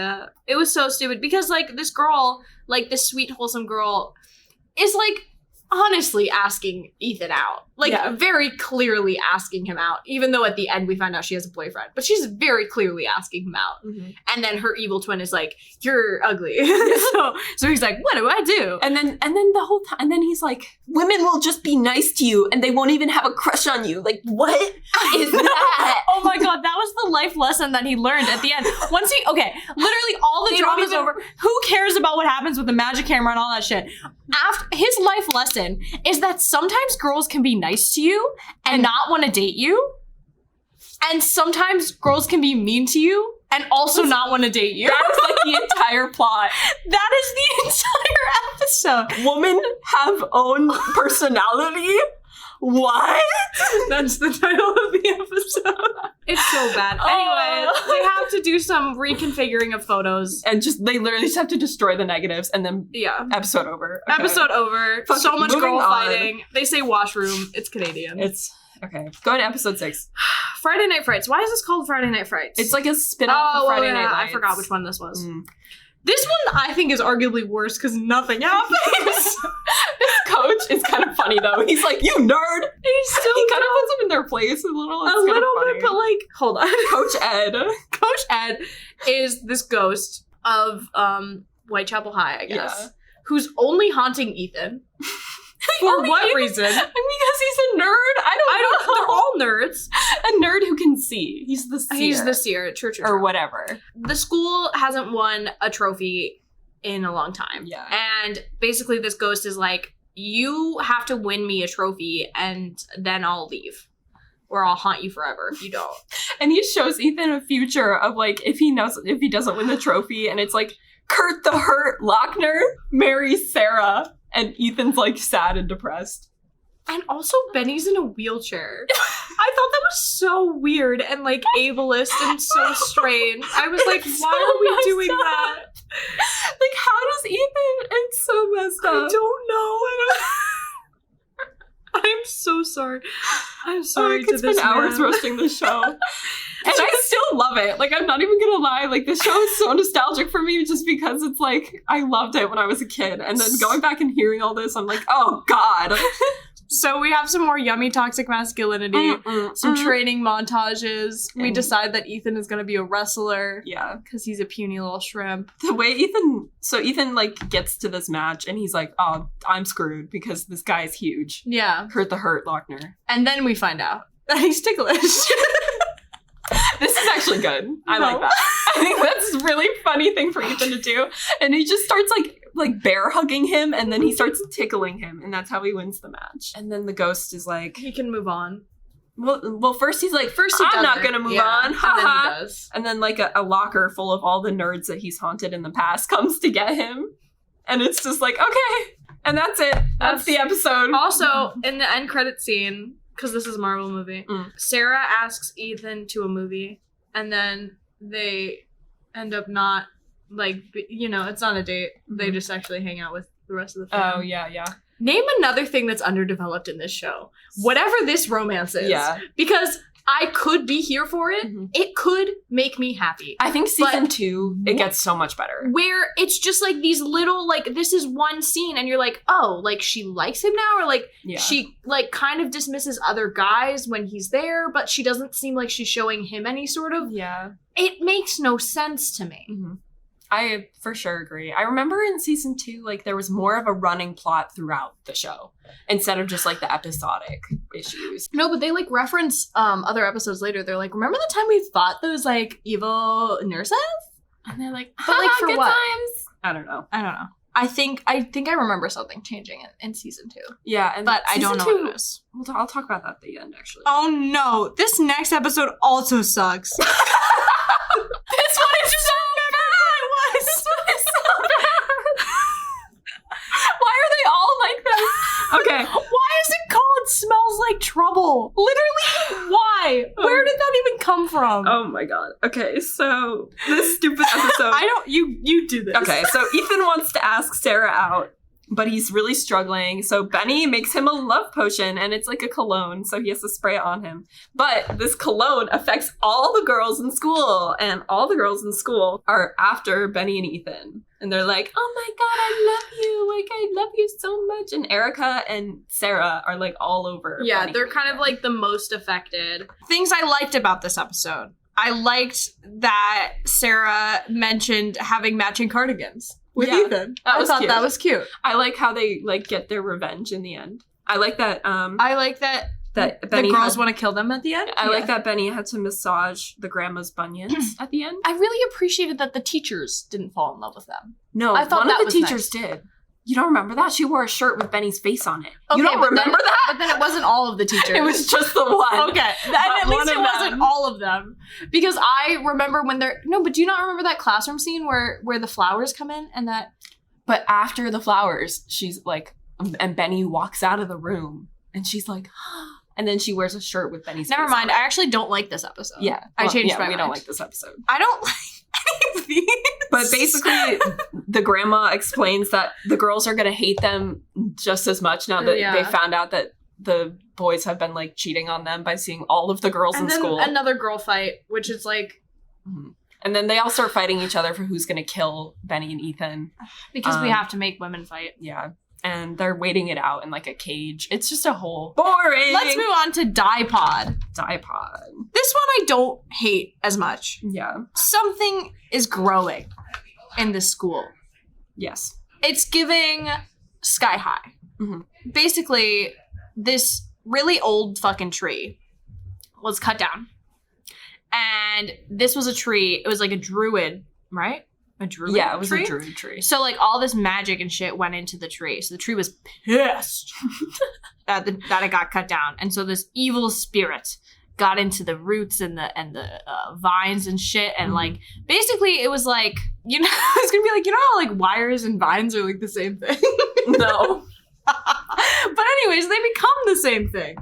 Speaker 2: It was so stupid because, like, this girl, like, this sweet, wholesome girl is, like, honestly asking Ethan out. Like, very clearly asking him out, even though at the end we find out she has a boyfriend. But she's very clearly asking him out. And then her evil twin is like, you're ugly. so he's like, what do I do?
Speaker 1: And then the whole time, and then he's like, women will just be nice to you and they won't even have a crush on you. Like, what is that?
Speaker 2: Oh my god, that was the life lesson that he learned at the end. Literally all the drama's over. Who cares about what happens with the magic camera and all that shit? His life lesson is that sometimes girls can be nice to you and not want to date you. And sometimes girls can be mean to you and also not want to date you.
Speaker 1: That is like the entire plot.
Speaker 2: That is the entire episode.
Speaker 1: Women have own personality? What?
Speaker 2: That's the title of the episode. It's so bad. Anyway, they have to do some reconfiguring of photos.
Speaker 1: And they literally just have to destroy the negatives and then episode over. Okay.
Speaker 2: Episode over. So much girl fighting. They say washroom. It's Canadian.
Speaker 1: It's okay. Go to episode 6.
Speaker 2: Friday Night Frights. Why is this called Friday Night Frights?
Speaker 1: It's like a spin-off of Friday Night Lights.
Speaker 2: I forgot which one this was. This one I think is arguably worse because nothing happens.
Speaker 1: This coach is kind of funny though. He's like, you nerd. He kind of puts them in their place a little. It's
Speaker 2: a little
Speaker 1: funny.
Speaker 2: bit, but like, hold on.
Speaker 1: Coach Ed.
Speaker 2: Coach Ed is this ghost of Whitechapel High, I guess, who's only haunting Ethan. For what reason?
Speaker 1: Because he's a nerd. I don't know.
Speaker 2: They're all nerds.
Speaker 1: A nerd who can see. He's the seer.
Speaker 2: He's the seer. True.
Speaker 1: Or whatever.
Speaker 2: The school hasn't won a trophy in a long time.
Speaker 1: Yeah.
Speaker 2: And basically this ghost is like, you have to win me a trophy and then I'll leave. Or I'll haunt you forever if you don't.
Speaker 1: And he shows Ethan a future of like, if he doesn't win the trophy, and it's like, Kurt the Hurt Lochner marries Sarah. And Ethan's like sad and depressed.
Speaker 2: And also Benny's in a wheelchair. I thought that was so weird and like ableist and so strange. I was like, why are we doing that?
Speaker 1: Like, how does Ethan? It's so messed up.
Speaker 2: I don't know. I'm so sorry. I'm sorry to this
Speaker 1: man. I could spend hours
Speaker 2: man.
Speaker 1: roasting this show. And I still love it. Like, I'm not even gonna lie. Like, this show is so nostalgic for me just because it's like, I loved it when I was a kid. And then going back and hearing all this, I'm like, oh, God.
Speaker 2: So we have some more yummy toxic masculinity, some training montages. We decide that Ethan is going to be a wrestler.
Speaker 1: Yeah.
Speaker 2: Because he's a puny little shrimp.
Speaker 1: The way Ethan, like, gets to this match and he's like, oh, I'm screwed because this guy is huge.
Speaker 2: Yeah.
Speaker 1: Hurt the Hurt Lochner.
Speaker 2: And then we find out that he's ticklish.
Speaker 1: This is actually good. I like that. I think that's a really funny thing for Ethan to do. And he just starts like bear hugging him, and then he starts tickling him, and that's how he wins the match. And then the ghost is like,
Speaker 2: he can move on.
Speaker 1: Well, first he's like, I'm not gonna move on. Ha
Speaker 2: And then
Speaker 1: ha.
Speaker 2: he does.
Speaker 1: And then like a locker full of all the nerds that he's haunted in the past comes to get him, and it's just like, okay, and that's it. That's the episode.
Speaker 2: Also, in the end credit scene, because this is a Marvel movie, Sarah asks Ethan to a movie, and then they end up not, like, it's not a date. They just actually hang out with the rest of the family.
Speaker 1: Oh, yeah.
Speaker 2: Name another thing that's underdeveloped in this show. Whatever this romance is.
Speaker 1: Yeah.
Speaker 2: Because I could be here for it. It could make me happy.
Speaker 1: I think season 2, it gets so much better.
Speaker 2: Where it's just like these little, like, this is one scene and you're like, oh, like, she likes him now? Or like, she, like, kind of dismisses other guys when he's there, but she doesn't seem like she's showing him any sort of...
Speaker 1: Yeah.
Speaker 2: It makes no sense to me.
Speaker 1: I for sure agree. I remember in season 2, like, there was more of a running plot throughout the show instead of just, like, the episodic issues.
Speaker 2: No, but they, like, reference other episodes later. They're like, remember the time we fought those, like, evil nurses? And they're like, but, like, for
Speaker 1: good
Speaker 2: what?
Speaker 1: Times. I don't know.
Speaker 2: I think I remember something changing in season 2.
Speaker 1: Yeah,
Speaker 2: but I don't know what it is.
Speaker 1: I'll talk about that at the end, actually.
Speaker 2: Oh, no. This next episode also sucks.
Speaker 1: This one is so bad. This one is so bad. Why are they all like this? Okay.
Speaker 2: Why is it called Smells Like Trouble? Literally, why? Where did that even come from?
Speaker 1: Oh my god. Okay, so this stupid episode.
Speaker 2: You do this.
Speaker 1: Okay, so Ethan wants to ask Sarah out, but he's really struggling. So Benny makes him a love potion, and it's like a cologne, so he has to spray it on him. But this cologne affects all the girls in school, and all the girls in school are after Benny and Ethan. And they're like, oh my god, I love you. Like, I love you so much. And Erica and Sarah are like all over.
Speaker 2: Yeah,
Speaker 1: Benny
Speaker 2: they're kind of like the most affected. Things I liked about this episode. I liked that Sarah mentioned having matching cardigans with Ethan. I thought that was cute.
Speaker 1: I like how they like get their revenge in the end. I like that.
Speaker 2: I like that
Speaker 1: Benny
Speaker 2: the girls want to kill them at the end.
Speaker 1: I like that Benny had to massage the grandma's bunions at the end.
Speaker 2: I really appreciated that the teachers didn't fall in love with them.
Speaker 1: No,
Speaker 2: I thought
Speaker 1: one of the teachers did. You don't remember that? She wore a shirt with Benny's face on it.
Speaker 2: Okay,
Speaker 1: you don't remember that?
Speaker 2: But then it wasn't all of the teachers.
Speaker 1: It was just the one.
Speaker 2: Okay. And at least it wasn't all of them. Because I remember when they're... No, but do you not remember that classroom scene where the flowers come in and that...
Speaker 1: But after the flowers, she's like... And Benny walks out of the room. And she's like... And then she wears a shirt with Benny's face.
Speaker 2: Never mind. I actually don't like this episode.
Speaker 1: Yeah.
Speaker 2: I changed my mind.
Speaker 1: We don't like this episode.
Speaker 2: I don't like any of these.
Speaker 1: But basically, the grandma explains that the girls are going to hate them just as much now that they found out that the boys have been, like, cheating on them by seeing all of the girls in school.
Speaker 2: And then another girl fight, which is, like...
Speaker 1: And then they all start fighting each other for who's going to kill Benny and Ethan.
Speaker 2: Because we have to make women fight.
Speaker 1: Yeah. And they're waiting it out in, like, a cage. It's just a whole... Boring!
Speaker 2: Let's move on to Dipod.
Speaker 1: Dipod.
Speaker 2: This one I don't hate as much.
Speaker 1: Yeah.
Speaker 2: Something is growing in this school.
Speaker 1: Yes.
Speaker 2: It's giving Sky High. Basically, this really old fucking tree was cut down. And this was a tree. It was like a druid, right? A druid
Speaker 1: Yeah, it was
Speaker 2: tree?
Speaker 1: a druid tree.
Speaker 2: So, like, all this magic and shit went into the tree. So the tree was pissed that it got cut down. And so this evil spirit got into the roots and the vines and shit. And, like, basically it was like, you know, it's going to be like, you know how, like, wires and vines are, like, the same thing?
Speaker 1: No.
Speaker 2: But anyways, they become the same thing.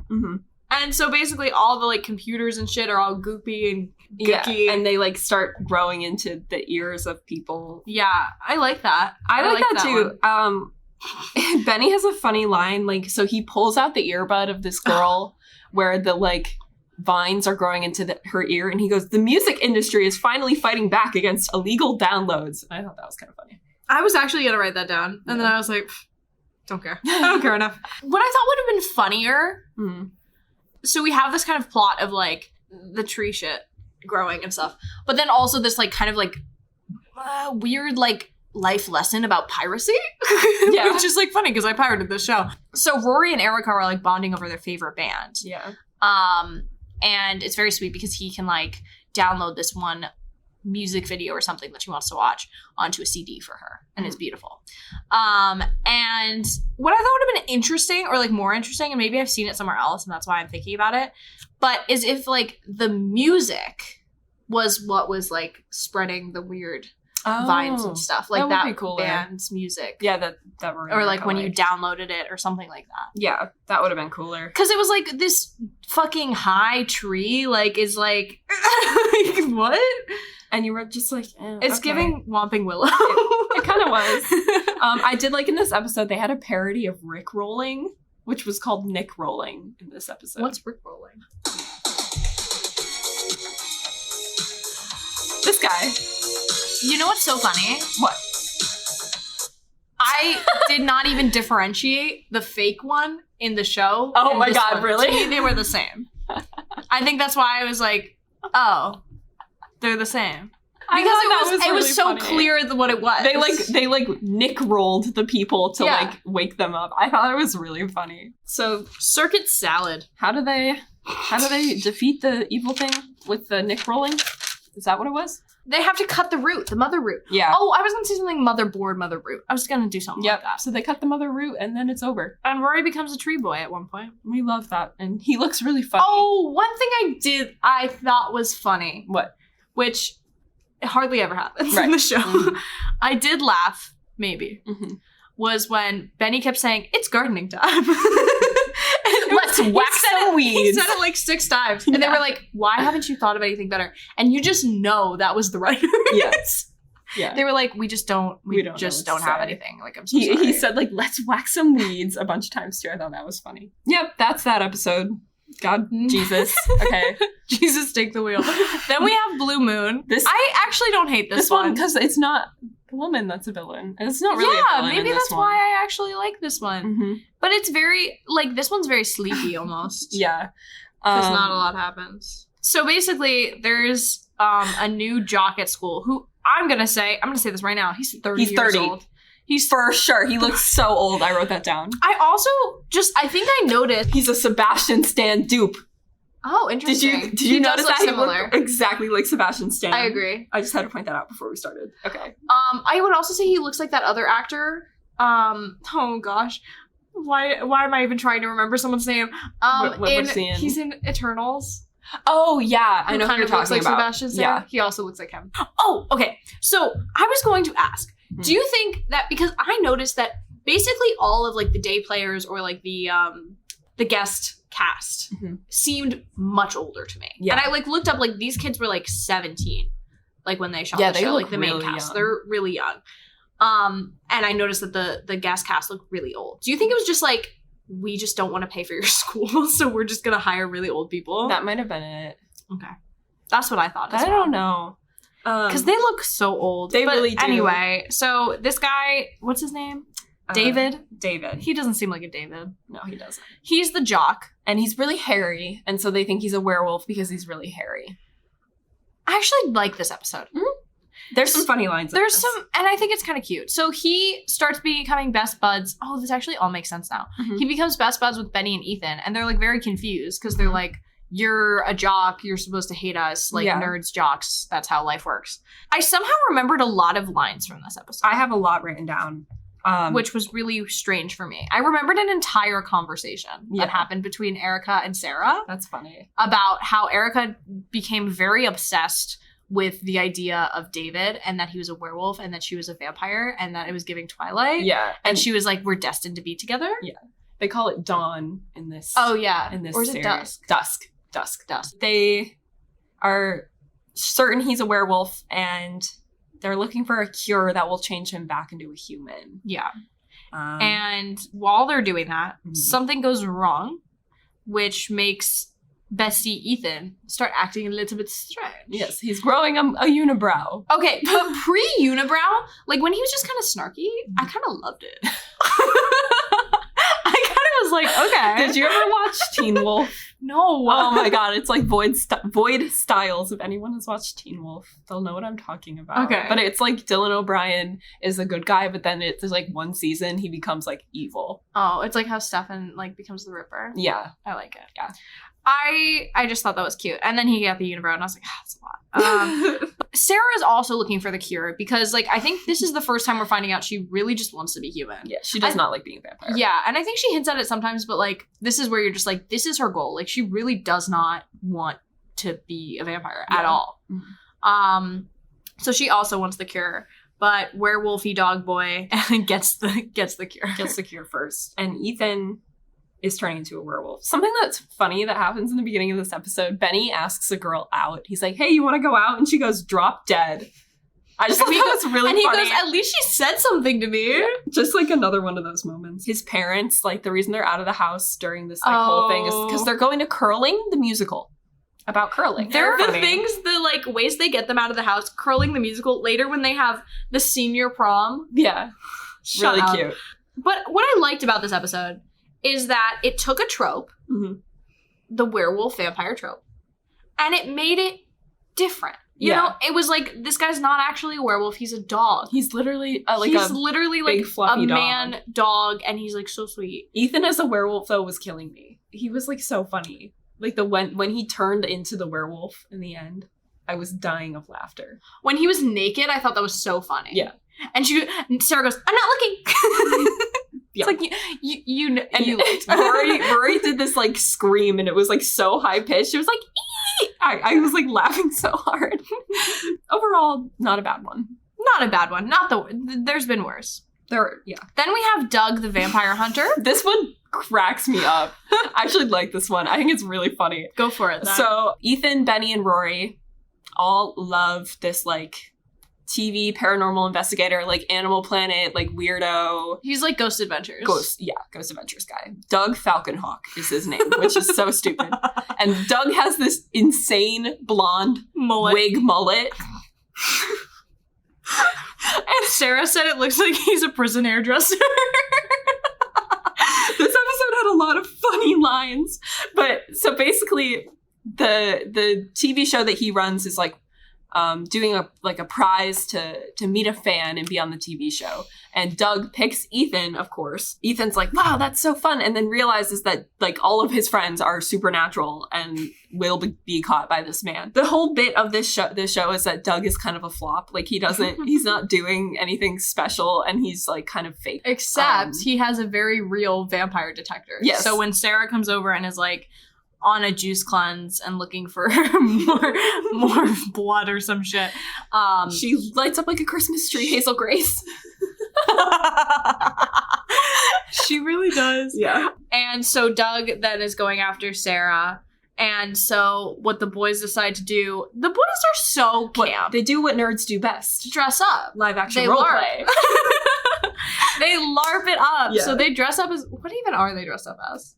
Speaker 2: And so basically all the, like, computers and shit are all goopy and gooky.
Speaker 1: Yeah, and they, like, start growing into the ears of people.
Speaker 2: Yeah, I like that.
Speaker 1: I like that too. Benny has a funny line. Like, so he pulls out the earbud of this girl where the, like, vines are growing into her ear, and he goes, the music industry is finally fighting back against illegal downloads. And I thought that was kind of funny.
Speaker 2: I was actually going to write that down. And then I was like, don't care. I don't care enough. What I thought would have been funnier. So we have this kind of plot of like the tree shit growing and stuff. But then also this like kind of like weird like life lesson about piracy. Yeah. Which is like funny because I pirated this show. So Rory and Erica are like bonding over their favorite band.
Speaker 1: Yeah.
Speaker 2: And it's very sweet because he can like download this one music video or something that she wants to watch onto a CD for her. And it's beautiful. And what I thought would have been interesting or like more interesting, and maybe I've seen it somewhere else and that's why I'm thinking about it, but is if like the music was what was like spreading the weird vines and stuff. Like that band's music.
Speaker 1: Yeah, that were
Speaker 2: or like when you downloaded it or something like that.
Speaker 1: Yeah, that would have been cooler.
Speaker 2: Because it was like this fucking high tree like is like, like what?
Speaker 1: And you were just like,
Speaker 2: it's giving Whomping Willow.
Speaker 1: It kind of was. I did like in this episode, they had a parody of Rick rolling, which was called Nick rolling in this episode.
Speaker 2: What's Rick rolling?
Speaker 1: This guy.
Speaker 2: You know what's so funny?
Speaker 1: What?
Speaker 2: I did not even differentiate the fake one in the show.
Speaker 1: Oh my God, really?
Speaker 2: To me, they were the same. I think that's why I was like, oh, they're the same. Because it was so clear what it was.
Speaker 1: They Nick rolled the people to like wake them up. I thought it was really funny. So
Speaker 2: Circuit Salad.
Speaker 1: How do they defeat the evil thing with the Nick rolling? Is that what it was?
Speaker 2: They have to cut the root, the mother root.
Speaker 1: Yeah.
Speaker 2: Oh, I was going to say something motherboard, mother root. I was going to do something like that.
Speaker 1: So they cut the mother root and then it's over.
Speaker 2: And Rory becomes a tree boy at one point.
Speaker 1: We love that. And he looks really funny.
Speaker 2: Oh, one thing I thought was funny.
Speaker 1: What?
Speaker 2: Which hardly ever happens
Speaker 1: in
Speaker 2: the show. Mm-hmm. I did laugh, maybe, was when Benny kept saying, it's gardening time.
Speaker 1: Let's wax some weeds.
Speaker 2: He said it like 6 times. And they were like, why haven't you thought of anything better? And you just know that was the writers.
Speaker 1: Yes. Yeah.
Speaker 2: They were like, we don't have anything. Like, I'm so sorry.
Speaker 1: He said like, let's wax some weeds a bunch of times too. I thought that was funny. Yep, that's that episode. God, Jesus. Okay.
Speaker 2: Jesus, take the wheel. Then we have Blue Moon. I actually don't hate this one.
Speaker 1: Because it's not the woman that's a villain. And it's not really a villain
Speaker 2: maybe that's why I actually like this one. Mm-hmm. But it's very, like, this one's very sleepy almost.
Speaker 1: Yeah.
Speaker 2: Because not a lot happens. So basically, there's a new jock at school who I'm going to say this right now. He's 30 years old. He's
Speaker 1: for sure. He looks so old. I wrote that down.
Speaker 2: I also I think I noticed.
Speaker 1: He's a Sebastian Stan dupe.
Speaker 2: Oh, interesting.
Speaker 1: Did you notice that? Similar. He looked exactly like Sebastian Stan.
Speaker 2: I agree.
Speaker 1: I just had to point that out before we started. Okay.
Speaker 2: I would also say he looks like that other actor. Oh gosh. Why am I even trying to remember someone's name? He's in Eternals.
Speaker 1: Oh yeah, I know who you're talking about.
Speaker 2: Sebastian Stan. Yeah, he also looks like him. Oh, okay. So I was going to ask. Do you think that, because I noticed that basically all of like the day players or like the guest cast seemed much older to me. Yeah. And I like looked up, like these kids were like 17, like when they shot the show, like the main cast. Young. They're really young. And I noticed that the guest cast looked really old. Do you think it was just like, we just don't want to pay for your school, so we're just going to hire really old people?
Speaker 1: That might have been it.
Speaker 2: Okay. That's what I thought.
Speaker 1: I don't know.
Speaker 2: Because they look so old.
Speaker 1: They really do.
Speaker 2: Anyway, so this guy, what's his name? David?
Speaker 1: David.
Speaker 2: He doesn't seem like a David.
Speaker 1: No, he doesn't.
Speaker 2: He's the jock.
Speaker 1: And he's really hairy. And so they think he's a werewolf because he's really hairy.
Speaker 2: I actually like this episode.
Speaker 1: Mm-hmm. There's some funny lines.
Speaker 2: And I think it's kind of cute. So he starts becoming best buds. Oh, this actually all makes sense now. Mm-hmm. He becomes best buds with Benny and Ethan. And they're like very confused because they're like, you're a jock, you're supposed to hate us, like nerds, jocks, that's how life works. I somehow remembered a lot of lines from this episode.
Speaker 1: I have a lot written down.
Speaker 2: Which was really strange for me. I remembered an entire conversation that happened between Erica and Sarah.
Speaker 1: That's funny.
Speaker 2: About how Erica became very obsessed with the idea of David and that he was a werewolf and that she was a vampire and that it was giving Twilight.
Speaker 1: Yeah.
Speaker 2: And she was like, we're destined to be together.
Speaker 1: Yeah. They call it dawn in this.
Speaker 2: Oh, yeah.
Speaker 1: In this
Speaker 2: or is
Speaker 1: series.
Speaker 2: It dusk? Dusk.
Speaker 1: They are certain he's a werewolf and they're looking for a cure that will change him back into a human.
Speaker 2: Yeah. And while they're doing that, something goes wrong, which makes bestie Ethan start acting a little bit strange.
Speaker 1: Yes, he's growing a unibrow.
Speaker 2: Okay, but pre-unibrow, like when he was just kind of snarky, I kind of loved it. I kind of was like, okay.
Speaker 1: Did you ever watch Teen Wolf?
Speaker 2: No.
Speaker 1: Oh my god, it's like Void Styles. If anyone has watched Teen Wolf, they'll know what I'm talking about.
Speaker 2: Okay.
Speaker 1: But it's like Dylan O'Brien is a good guy, but then there's like one season he becomes like evil.
Speaker 2: Oh, it's like how Stefan like becomes the Ripper.
Speaker 1: Yeah.
Speaker 2: I like it.
Speaker 1: Yeah.
Speaker 2: I just thought that was cute. And then he got the unibrow and I was like, that's a lot. Sarah is also looking for the cure because like I think this is the first time we're finding out she really just wants to be human.
Speaker 1: Yeah, she does not like being a vampire.
Speaker 2: Yeah, and I think she hints at it sometimes, but like this is where you're just like, this is her goal. Like she really does not want to be a vampire at all. Mm-hmm. So she also wants the cure. But werewolfy dog boy gets the cure.
Speaker 1: Gets the cure first. And Ethan is turning into a werewolf. Something that's funny that happens in the beginning of this episode, Benny asks a girl out. He's like, hey, you want to go out? And she goes, drop dead. I just thought that was really funny.
Speaker 2: And he goes, at least she said something to me.
Speaker 1: Yeah. Just like another one of those moments. His parents, like the reason they're out of the house during this like whole thing is because they're going to Curling, the musical. About curling.
Speaker 2: There are the things, the like ways they get them out of the house. Curling the musical. Later when they have the senior prom.
Speaker 1: Yeah. Really cute.
Speaker 2: But what I liked about this episode is that it took a trope, the werewolf vampire trope, and it made it different. You know, it was like, this guy's not actually a werewolf. He's a dog.
Speaker 1: He's literally
Speaker 2: like a man dog, and he's like so sweet.
Speaker 1: Ethan as a werewolf though was killing me. He was like so funny. Like when he turned into the werewolf in the end, I was dying of laughter.
Speaker 2: When he was naked, I thought that was so funny.
Speaker 1: Yeah.
Speaker 2: And Sarah goes, I'm not looking.
Speaker 1: Yeah.
Speaker 2: It's like, you know, and you
Speaker 1: Rory did this like scream and it was like so high pitched. It was like, ee! I was like laughing so hard. Overall, not a bad one.
Speaker 2: Not a bad one. There's been worse.
Speaker 1: Then
Speaker 2: we have Doug the vampire hunter.
Speaker 1: This one cracks me up. I actually like this one. I think it's really funny.
Speaker 2: Go for it. Zach.
Speaker 1: So Ethan, Benny, and Rory all love this like TV paranormal investigator, like Animal Planet, like weirdo.
Speaker 2: He's like Ghost Adventures.
Speaker 1: Ghost Adventures guy. Doug Falconhawk is his name, which is so stupid. And Doug has this insane blonde wig mullet.
Speaker 2: And Sarah said it looks like he's a prison hairdresser.
Speaker 1: This episode had a lot of funny lines. But so basically the TV show that he runs is like doing a prize to meet a fan and be on the TV show. And Doug picks Ethan, of course. Ethan's like, wow, that's so fun. And then realizes that like all of his friends are supernatural and will be caught by this man. The whole bit of this show is that Doug is kind of a flop. Like he's not doing anything special and he's like kind of fake.
Speaker 2: Except he has a very real vampire detector.
Speaker 1: Yes.
Speaker 2: So when Sarah comes over and is like, on a juice cleanse and looking for more blood or some shit.
Speaker 1: She lights up like a Christmas tree, Hazel Grace.
Speaker 2: She really does.
Speaker 1: Yeah.
Speaker 2: And so Doug then is going after Sarah. And so what the boys decide to do, the boys are so camp.
Speaker 1: They do what nerds do best.
Speaker 2: Dress up.
Speaker 1: Live action role play.
Speaker 2: They LARP it up.
Speaker 1: Yeah.
Speaker 2: So they dress up as, what even are they dressed up as?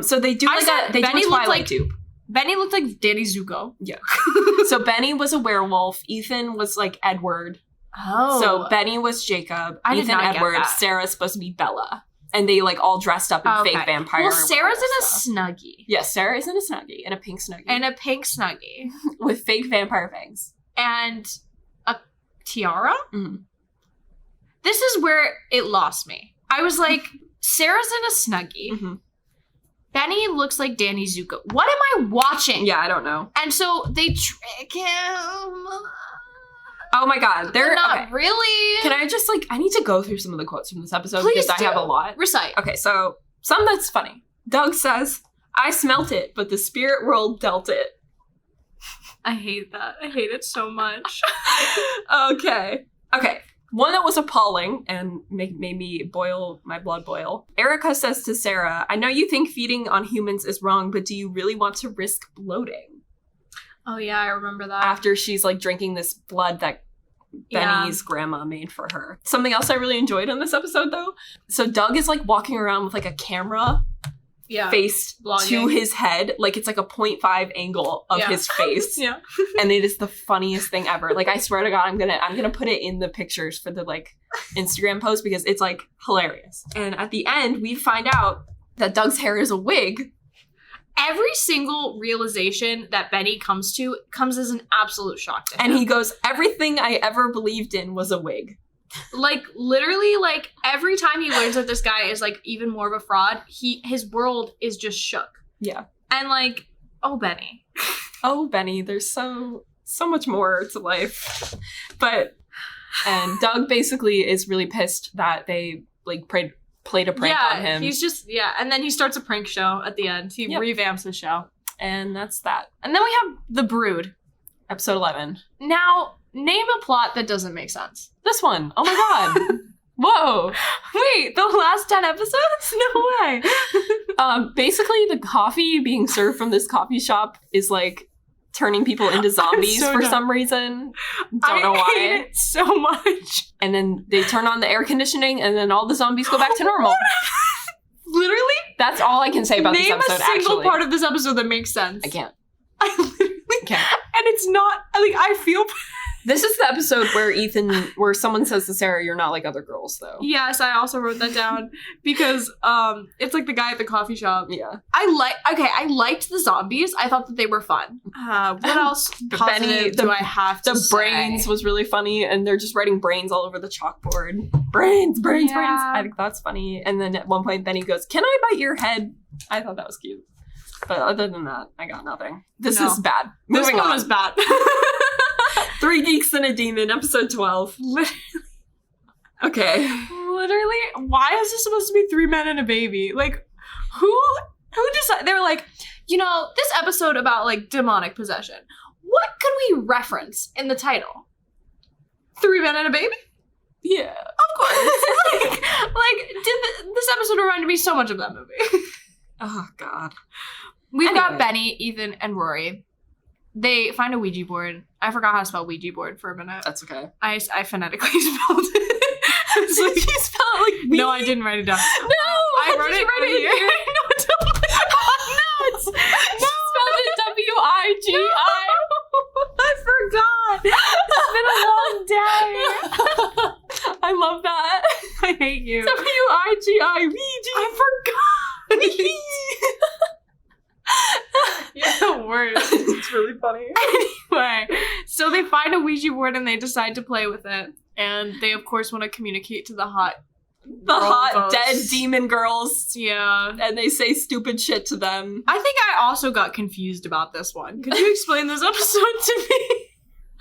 Speaker 1: So they do they do a Twilight dupe.
Speaker 2: Benny looked like Danny Zuko.
Speaker 1: Yeah. So Benny was a werewolf. Ethan was like Edward.
Speaker 2: Oh.
Speaker 1: So Benny was Jacob.
Speaker 2: I
Speaker 1: Ethan
Speaker 2: did not
Speaker 1: Edward.
Speaker 2: get that.
Speaker 1: Sarah's supposed to be Bella. And they like all dressed up in fake vampire.
Speaker 2: Well, Sarah's in a snuggie.
Speaker 1: Yes, Sarah is in a snuggie. In a pink snuggie. With fake vampire fangs.
Speaker 2: And a tiara?
Speaker 1: Mm-hmm.
Speaker 2: This is where it lost me. I was like, Sarah's in a snuggie.
Speaker 1: Mm-hmm.
Speaker 2: Benny looks like Danny Zuko. What am I watching?
Speaker 1: Yeah, I don't know.
Speaker 2: And so they trick him.
Speaker 1: Oh my god. They're
Speaker 2: not really.
Speaker 1: Can I just I need to go through some of the quotes from this episode
Speaker 2: Please
Speaker 1: because I have a lot.
Speaker 2: Recite.
Speaker 1: Okay, so some that's funny. Doug says, I smelt it, but the spirit world dealt it.
Speaker 2: I hate that. I hate it so much.
Speaker 1: Okay. One that was appalling and made me my blood boil. Erica says to Sarah, I know you think feeding on humans is wrong, but do you really want to risk bloating?
Speaker 2: Oh yeah, I remember that.
Speaker 1: After she's like drinking this blood that Benny's grandma made for her. Something else I really enjoyed in this episode though. So Doug is like walking around with like a camera faced to his head. Like, it's like a 0.5 angle of his face. And it is the funniest thing ever. Like, I swear to God, I'm gonna put it in the pictures for the, like, Instagram post because it's, like, hilarious. And at the end, we find out that Doug's hair is a wig.
Speaker 2: Every single realization that Benny comes as an absolute shock to him.
Speaker 1: And he goes, everything I ever believed in was a wig.
Speaker 2: Like, literally, like, every time he learns that this guy is, like, even more of a fraud, his world is just shook.
Speaker 1: Yeah.
Speaker 2: And, like, oh, Benny.
Speaker 1: Oh, Benny, there's so much more to life. And Doug basically is really pissed that they, like, played a prank on him.
Speaker 2: He's just, and then he starts a prank show at the end. He revamps the show.
Speaker 1: And that's that.
Speaker 2: And then we have The Brood.
Speaker 1: Episode 11.
Speaker 2: Now, name a plot that doesn't make sense.
Speaker 1: This one. Oh my God. Whoa.
Speaker 2: Wait, the last 10 episodes? No way.
Speaker 1: Basically, the coffee being served from this coffee shop is, like, turning people into zombies for some reason. Don't know why.
Speaker 2: I hate it so much.
Speaker 1: And then they turn on the air conditioning, and then all the zombies go back to normal.
Speaker 2: Literally?
Speaker 1: That's all I can say about this episode,
Speaker 2: Name a single part of this episode that makes sense.
Speaker 1: I can't.
Speaker 2: I literally can't. And it's not, like, I feel...
Speaker 1: This is the episode where someone says to Sarah, you're not like other girls, though.
Speaker 2: Yes, I also wrote that down because it's like the guy at the coffee shop.
Speaker 1: Yeah.
Speaker 2: I liked the zombies. I thought that they were fun. What else positive do I have to say?
Speaker 1: The brains was really funny, and they're just writing brains all over the chalkboard. Brains. I think that's funny. And then at one point, Benny goes, can I bite your head? I thought that was cute. But other than that, I got nothing. This is bad.
Speaker 2: Moving on. Was bad.
Speaker 1: 3 Geeks and a Demon, episode 12.
Speaker 2: Literally.
Speaker 1: Okay.
Speaker 2: Literally, why is this supposed to be 3 men and a baby? Like, who decided? They were like, this episode about, like, demonic possession. What could we reference in the title? 3 men and a baby?
Speaker 1: Yeah.
Speaker 2: Of course. This episode reminded me so much of that movie.
Speaker 1: Oh, God.
Speaker 2: We've got Benny, Ethan, and Rory. They find a Ouija board. I forgot how to spell Ouija board for a minute.
Speaker 1: That's okay.
Speaker 2: I phonetically spelled it. It's like, you spelled it like no, I didn't write it down.
Speaker 1: No!
Speaker 2: I wrote it right here. No, don't. No, it's... No.
Speaker 1: Spelled it W-I-G-I.
Speaker 2: No. I forgot. It's been a long day.
Speaker 1: I love that.
Speaker 2: I hate you.
Speaker 1: W-I-G-I-V-G.
Speaker 2: I forgot. You're the worst.
Speaker 1: It's really funny.
Speaker 2: Anyway, so they find a Ouija board and they decide to play with it. And they, of course, want to communicate to the hot
Speaker 1: dead demon girls.
Speaker 2: Yeah.
Speaker 1: And they say stupid shit to them.
Speaker 2: I think I also got confused about this one. Could you explain this episode to me?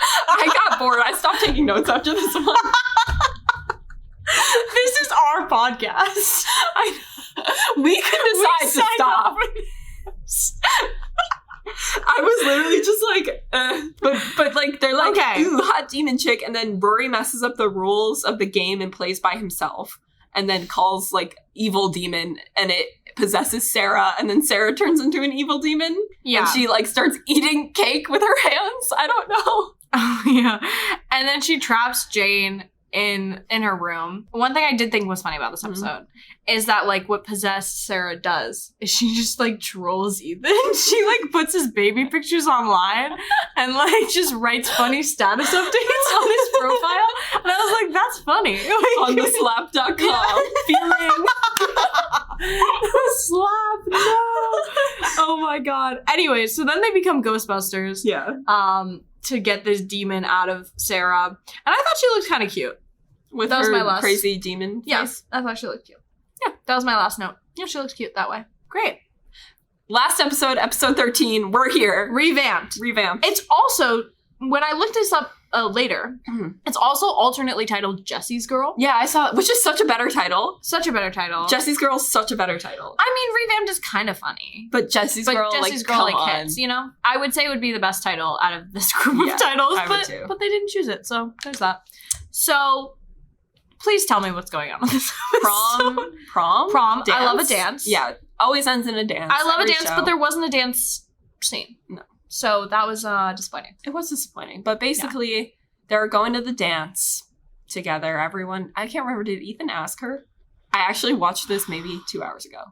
Speaker 1: I got bored. I stopped taking notes after this one.
Speaker 2: This is our podcast.
Speaker 1: We can decide to stop. I was literally just like, but like they're like, okay. Ooh, hot demon chick, and then Rory messes up the rules of the game and plays by himself, and then calls like evil demon, and it possesses Sarah, and then Sarah turns into an evil demon. Yeah, and she like starts eating cake with her hands. I don't know.
Speaker 2: Oh yeah, and then she traps Jane in her room. One thing I did think was funny about this episode is that like what possessed Sarah does is she just like trolls Ethan. She like puts his baby pictures online and like just writes funny status updates on his profile. And I was like, that's funny. Like,
Speaker 1: on the slap.com feeling.
Speaker 2: Slap, no. Oh my god. Anyway, so then they become Ghostbusters.
Speaker 1: Yeah.
Speaker 2: To get this demon out of Sarah. And I thought she looked kind of cute.
Speaker 1: With her crazy demon face.
Speaker 2: Yes, I thought she looked cute. Yeah, that was my last note. Yeah, she looks cute that way. Great.
Speaker 1: Last episode, episode 13, we're here.
Speaker 2: Revamped. It's also, when I looked this up later, it's also alternately titled Jesse's Girl.
Speaker 1: Yeah, I saw it, which is such a better title.
Speaker 2: Such a better title.
Speaker 1: Jesse's Girl is such a better title.
Speaker 2: I mean, Revamped is kind of funny.
Speaker 1: But Jesse's Girl like
Speaker 2: hits, you know? I would say it would be the best title out of this group of titles. I would too. But they didn't choose it, so there's that. So, please tell me what's going on with this episode. Prom. Dance? I love a dance.
Speaker 1: Yeah, always ends in a dance.
Speaker 2: I love a dance, but there wasn't a dance scene. No. So that was disappointing.
Speaker 1: It was disappointing. But basically, they're going to the dance together. Everyone, I can't remember, did Ethan ask her? I actually watched this maybe 2 hours ago.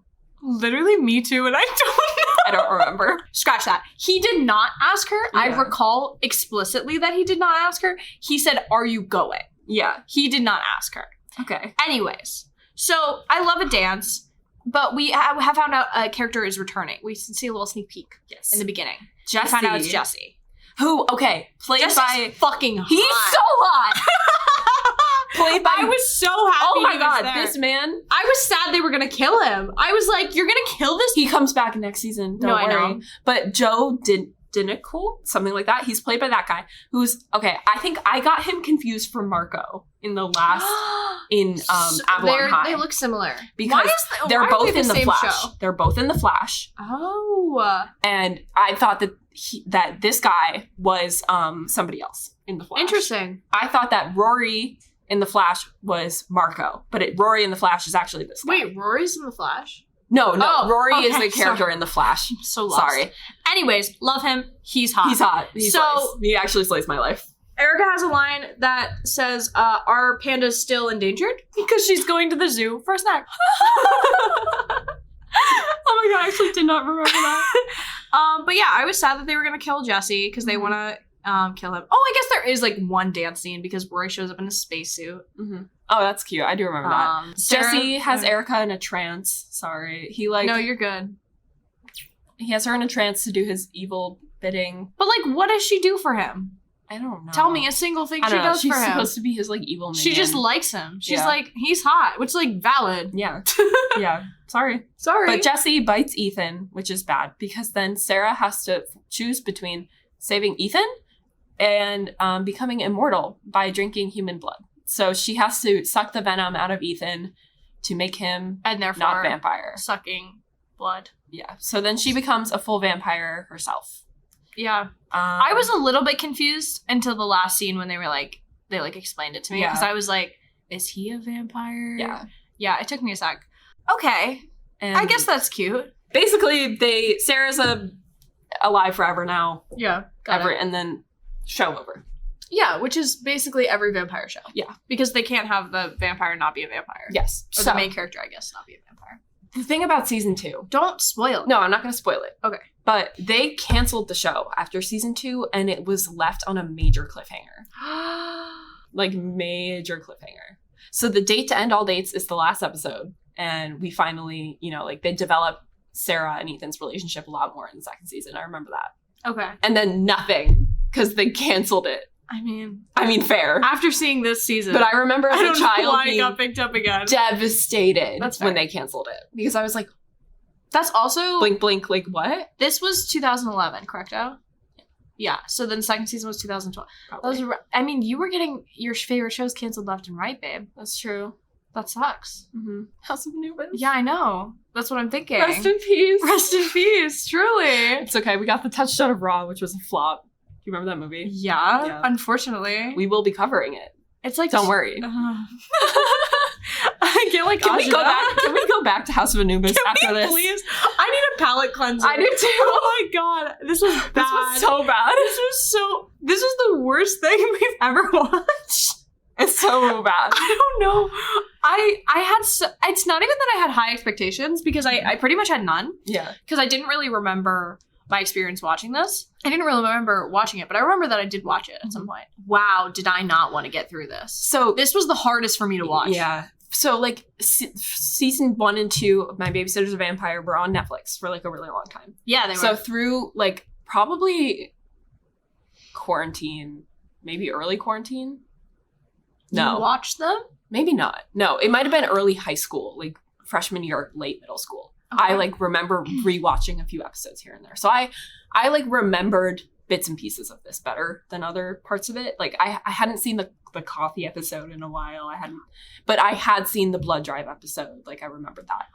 Speaker 2: Literally me too, and I don't know.
Speaker 1: I don't remember.
Speaker 2: Scratch that. He did not ask her.
Speaker 1: Yeah.
Speaker 2: I recall explicitly that he did not ask her. He said, "Are you going?"
Speaker 1: Yeah.
Speaker 2: He did not ask her.
Speaker 1: Okay.
Speaker 2: Anyways, so I love a dance, but we have found out a character is returning. We see a little sneak peek in the beginning.
Speaker 1: Jesse.
Speaker 2: We found out it's Jesse.
Speaker 1: Who, okay, played
Speaker 2: Jesse's
Speaker 1: by...
Speaker 2: fucking hot.
Speaker 1: He's so hot! Played by...
Speaker 2: I was so happy.
Speaker 1: Oh my
Speaker 2: he was
Speaker 1: god,
Speaker 2: there.
Speaker 1: this man...
Speaker 2: I was sad they were gonna kill him. I was like, you're gonna kill this?
Speaker 1: He comes back next season, don't worry. I know. But Joe Dinical, something like that. He's played by that guy who's... Okay, I think I got him confused for Marco in the last... Avalon High.
Speaker 2: They look similar.
Speaker 1: Because they're both in the Flash.
Speaker 2: Show?
Speaker 1: They're both in the Flash.
Speaker 2: Oh.
Speaker 1: And I thought that that this guy was somebody else in the Flash.
Speaker 2: Interesting.
Speaker 1: I thought that Rory in the Flash was Marco, but Rory in the Flash is actually this guy.
Speaker 2: Wait, Rory's in the Flash?
Speaker 1: No, Rory is the character in the Flash.
Speaker 2: I'm so lost.
Speaker 1: Sorry.
Speaker 2: Anyways, love him. He's hot.
Speaker 1: He's hot. He actually slays my life.
Speaker 2: Erica has a line that says, "Our panda's still endangered because she's going to the zoo for a snack."
Speaker 1: Oh my god, I actually did not remember that.
Speaker 2: But yeah, I was sad that they were gonna kill Jesse because they want to kill him. Oh, I guess there is like one dance scene because Rory shows up in a spacesuit.
Speaker 1: Mm-hmm. Oh, that's cute. I do remember that. Jesse has Erica in a trance. Sorry,
Speaker 2: No, you're good.
Speaker 1: He has her in a trance to do his evil bidding.
Speaker 2: But like, what does she do for him?
Speaker 1: I don't know.
Speaker 2: Tell me a single thing she does for him.
Speaker 1: She's supposed to be his like evil minion.
Speaker 2: She just likes him. She's like, he's hot, which is like valid.
Speaker 1: Yeah. Yeah. Sorry. But Jesse bites Ethan, which is bad because then Sarah has to choose between saving Ethan and becoming immortal by drinking human blood. So she has to suck the venom out of Ethan to make him
Speaker 2: and therefore
Speaker 1: not vampire.
Speaker 2: Sucking blood.
Speaker 1: Yeah. So then she becomes a full vampire herself.
Speaker 2: Yeah. I was a little bit confused until the last scene when they explained it to me. Because I was like, is he a vampire?
Speaker 1: Yeah.
Speaker 2: Yeah, it took me a sec. Okay. And I guess that's cute.
Speaker 1: Basically, Sarah's alive forever now.
Speaker 2: Yeah.
Speaker 1: And then show over.
Speaker 2: Yeah, which is basically every vampire show.
Speaker 1: Yeah.
Speaker 2: Because they can't have the vampire not be a vampire.
Speaker 1: Yes.
Speaker 2: Or the main character, I guess, not be a vampire.
Speaker 1: The thing about season 2.
Speaker 2: Don't spoil it.
Speaker 1: No, I'm not going to spoil it.
Speaker 2: Okay.
Speaker 1: But they canceled the show after season 2 and it was left on a major cliffhanger. Like, major cliffhanger. So the date to end all dates is the last episode. And we finally, they develop Sarah and Ethan's relationship a lot more in the second season. I remember that.
Speaker 2: Okay.
Speaker 1: And then nothing because they canceled it.
Speaker 2: I mean,
Speaker 1: fair.
Speaker 2: After seeing this season.
Speaker 1: But I remember as a child
Speaker 2: being got picked up again.
Speaker 1: Devastated when they canceled it. Because I was like,
Speaker 2: that's also...
Speaker 1: Blink, blink, like what?
Speaker 2: This was 2011, correcto? Yeah. So then second season was 2012. You were getting your favorite shows canceled left and right, babe.
Speaker 1: That's true.
Speaker 2: That sucks.
Speaker 1: Mm-hmm. House of Anubis.
Speaker 2: Yeah, I know. That's what I'm thinking.
Speaker 1: Rest in peace.
Speaker 2: Rest in peace, truly.
Speaker 1: It's okay. We got the touchdown of Raw, which was a flop. Do you remember that movie?
Speaker 2: Yeah. Unfortunately.
Speaker 1: We will be covering it.
Speaker 2: It's like...
Speaker 1: Don't worry.
Speaker 2: I get like...
Speaker 1: Can we go back to House of Anubis after this?
Speaker 2: Please? I need a palate cleanser.
Speaker 1: I do too.
Speaker 2: Oh my god. This was bad.
Speaker 1: This was so bad.
Speaker 2: This was the worst thing we've ever watched.
Speaker 1: It's so bad.
Speaker 2: I don't know. It's not even that I had high expectations because I pretty much had none.
Speaker 1: Yeah.
Speaker 2: Because I didn't really remember my experience watching this. I didn't really remember watching it, but I remember that I did watch it at some point. Wow, did I not want to get through this. So this was the hardest for me to watch.
Speaker 1: Yeah. So like season 1 and 2 of My Babysitter's a Vampire were on Netflix for like a really long time.
Speaker 2: Yeah, they were.
Speaker 1: So through like probably quarantine, maybe early quarantine. No.
Speaker 2: You watched them?
Speaker 1: Maybe not. No, it might have been early high school, like freshman year, late middle school. Okay. I like remember rewatching a few episodes here and there. So I like remembered bits and pieces of this better than other parts of it. Like I hadn't seen the coffee episode in a while. But I had seen the blood drive episode. Like I remembered that.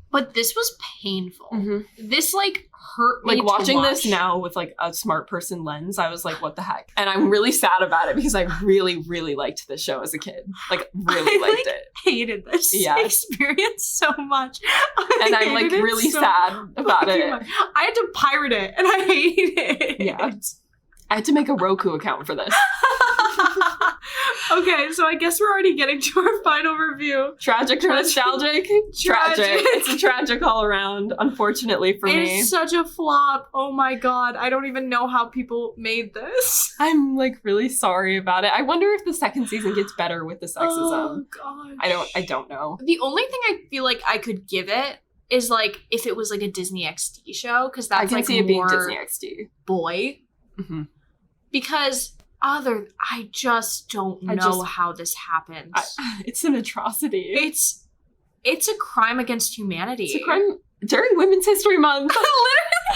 Speaker 2: But this was painful.
Speaker 1: Mm-hmm.
Speaker 2: This like hurt me.
Speaker 1: Like watching this now with like a smart person lens, I was like, what the heck? And I'm really sad about it because I really, really liked this show as a kid. Like really liked it.
Speaker 2: Hated this experience so much.
Speaker 1: And I'm like really sad about it.
Speaker 2: I had to pirate it and I hated it.
Speaker 1: Yeah. I had to make a Roku account for this.
Speaker 2: Okay, so I guess we're already getting to our final review.
Speaker 1: Tragic or nostalgic? Tragic. It's a tragic all around, unfortunately for me.
Speaker 2: It's such a flop. Oh my god. I don't even know how people made this.
Speaker 1: I'm like really sorry about it. I wonder if the second season gets better with the sexism.
Speaker 2: Oh god.
Speaker 1: I don't know.
Speaker 2: The only thing I feel like I could give it is like if it was like a Disney XD show, because that's
Speaker 1: I can
Speaker 2: like
Speaker 1: see it being
Speaker 2: more
Speaker 1: Disney XD.
Speaker 2: boy.
Speaker 1: Mm-hmm.
Speaker 2: Because I just don't know how this happened.
Speaker 1: It's an atrocity.
Speaker 2: It's a crime against humanity.
Speaker 1: It's a crime during Women's History Month.
Speaker 2: Literally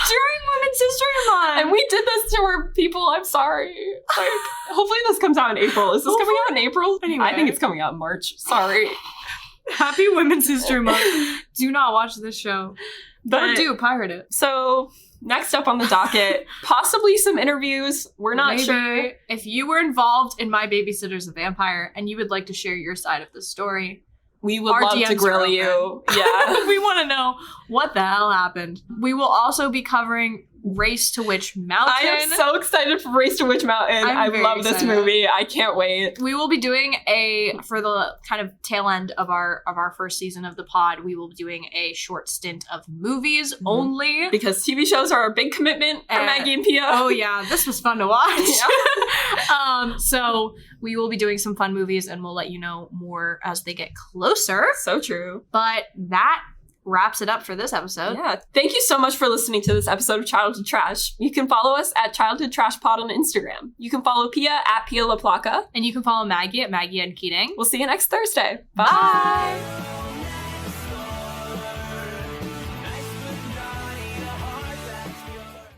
Speaker 2: during Women's History Month.
Speaker 1: And we did this to our people. I'm sorry. Like, hopefully this comes out in April. Is this coming out in April?
Speaker 2: Anyway.
Speaker 1: I think it's coming out in March. Sorry.
Speaker 2: Happy Women's History Month. Do not watch this show.
Speaker 1: But
Speaker 2: or do pirate it.
Speaker 1: So next up on the docket, possibly some interviews. We're not sure.
Speaker 2: If you were involved in My Babysitter's a Vampire and you would like to share your side of the story,
Speaker 1: we would love to grill you. Yeah.
Speaker 2: We want to know what the hell happened. We will also be covering Race to Witch Mountain.
Speaker 1: I am so excited for Race to Witch Mountain. I love this movie. I can't wait.
Speaker 2: We will be doing for the kind of tail end of our first season of the pod, we will be doing a short stint of movies only.
Speaker 1: Because TV shows are a big commitment for Maggie and Pia.
Speaker 2: Oh yeah, this was fun to watch. Yeah. So we will be doing some fun movies and we'll let you know more as they get closer.
Speaker 1: So true.
Speaker 2: But that wraps it up for this episode.
Speaker 1: Yeah. Thank you so much for listening to this episode of Childhood Trash. You can follow us at Childhood Trash Pod on Instagram. You can follow Pia at Pia La Placa.
Speaker 2: And you can follow Maggie at Maggie and Keating.
Speaker 1: We'll see you next Thursday.
Speaker 2: Bye.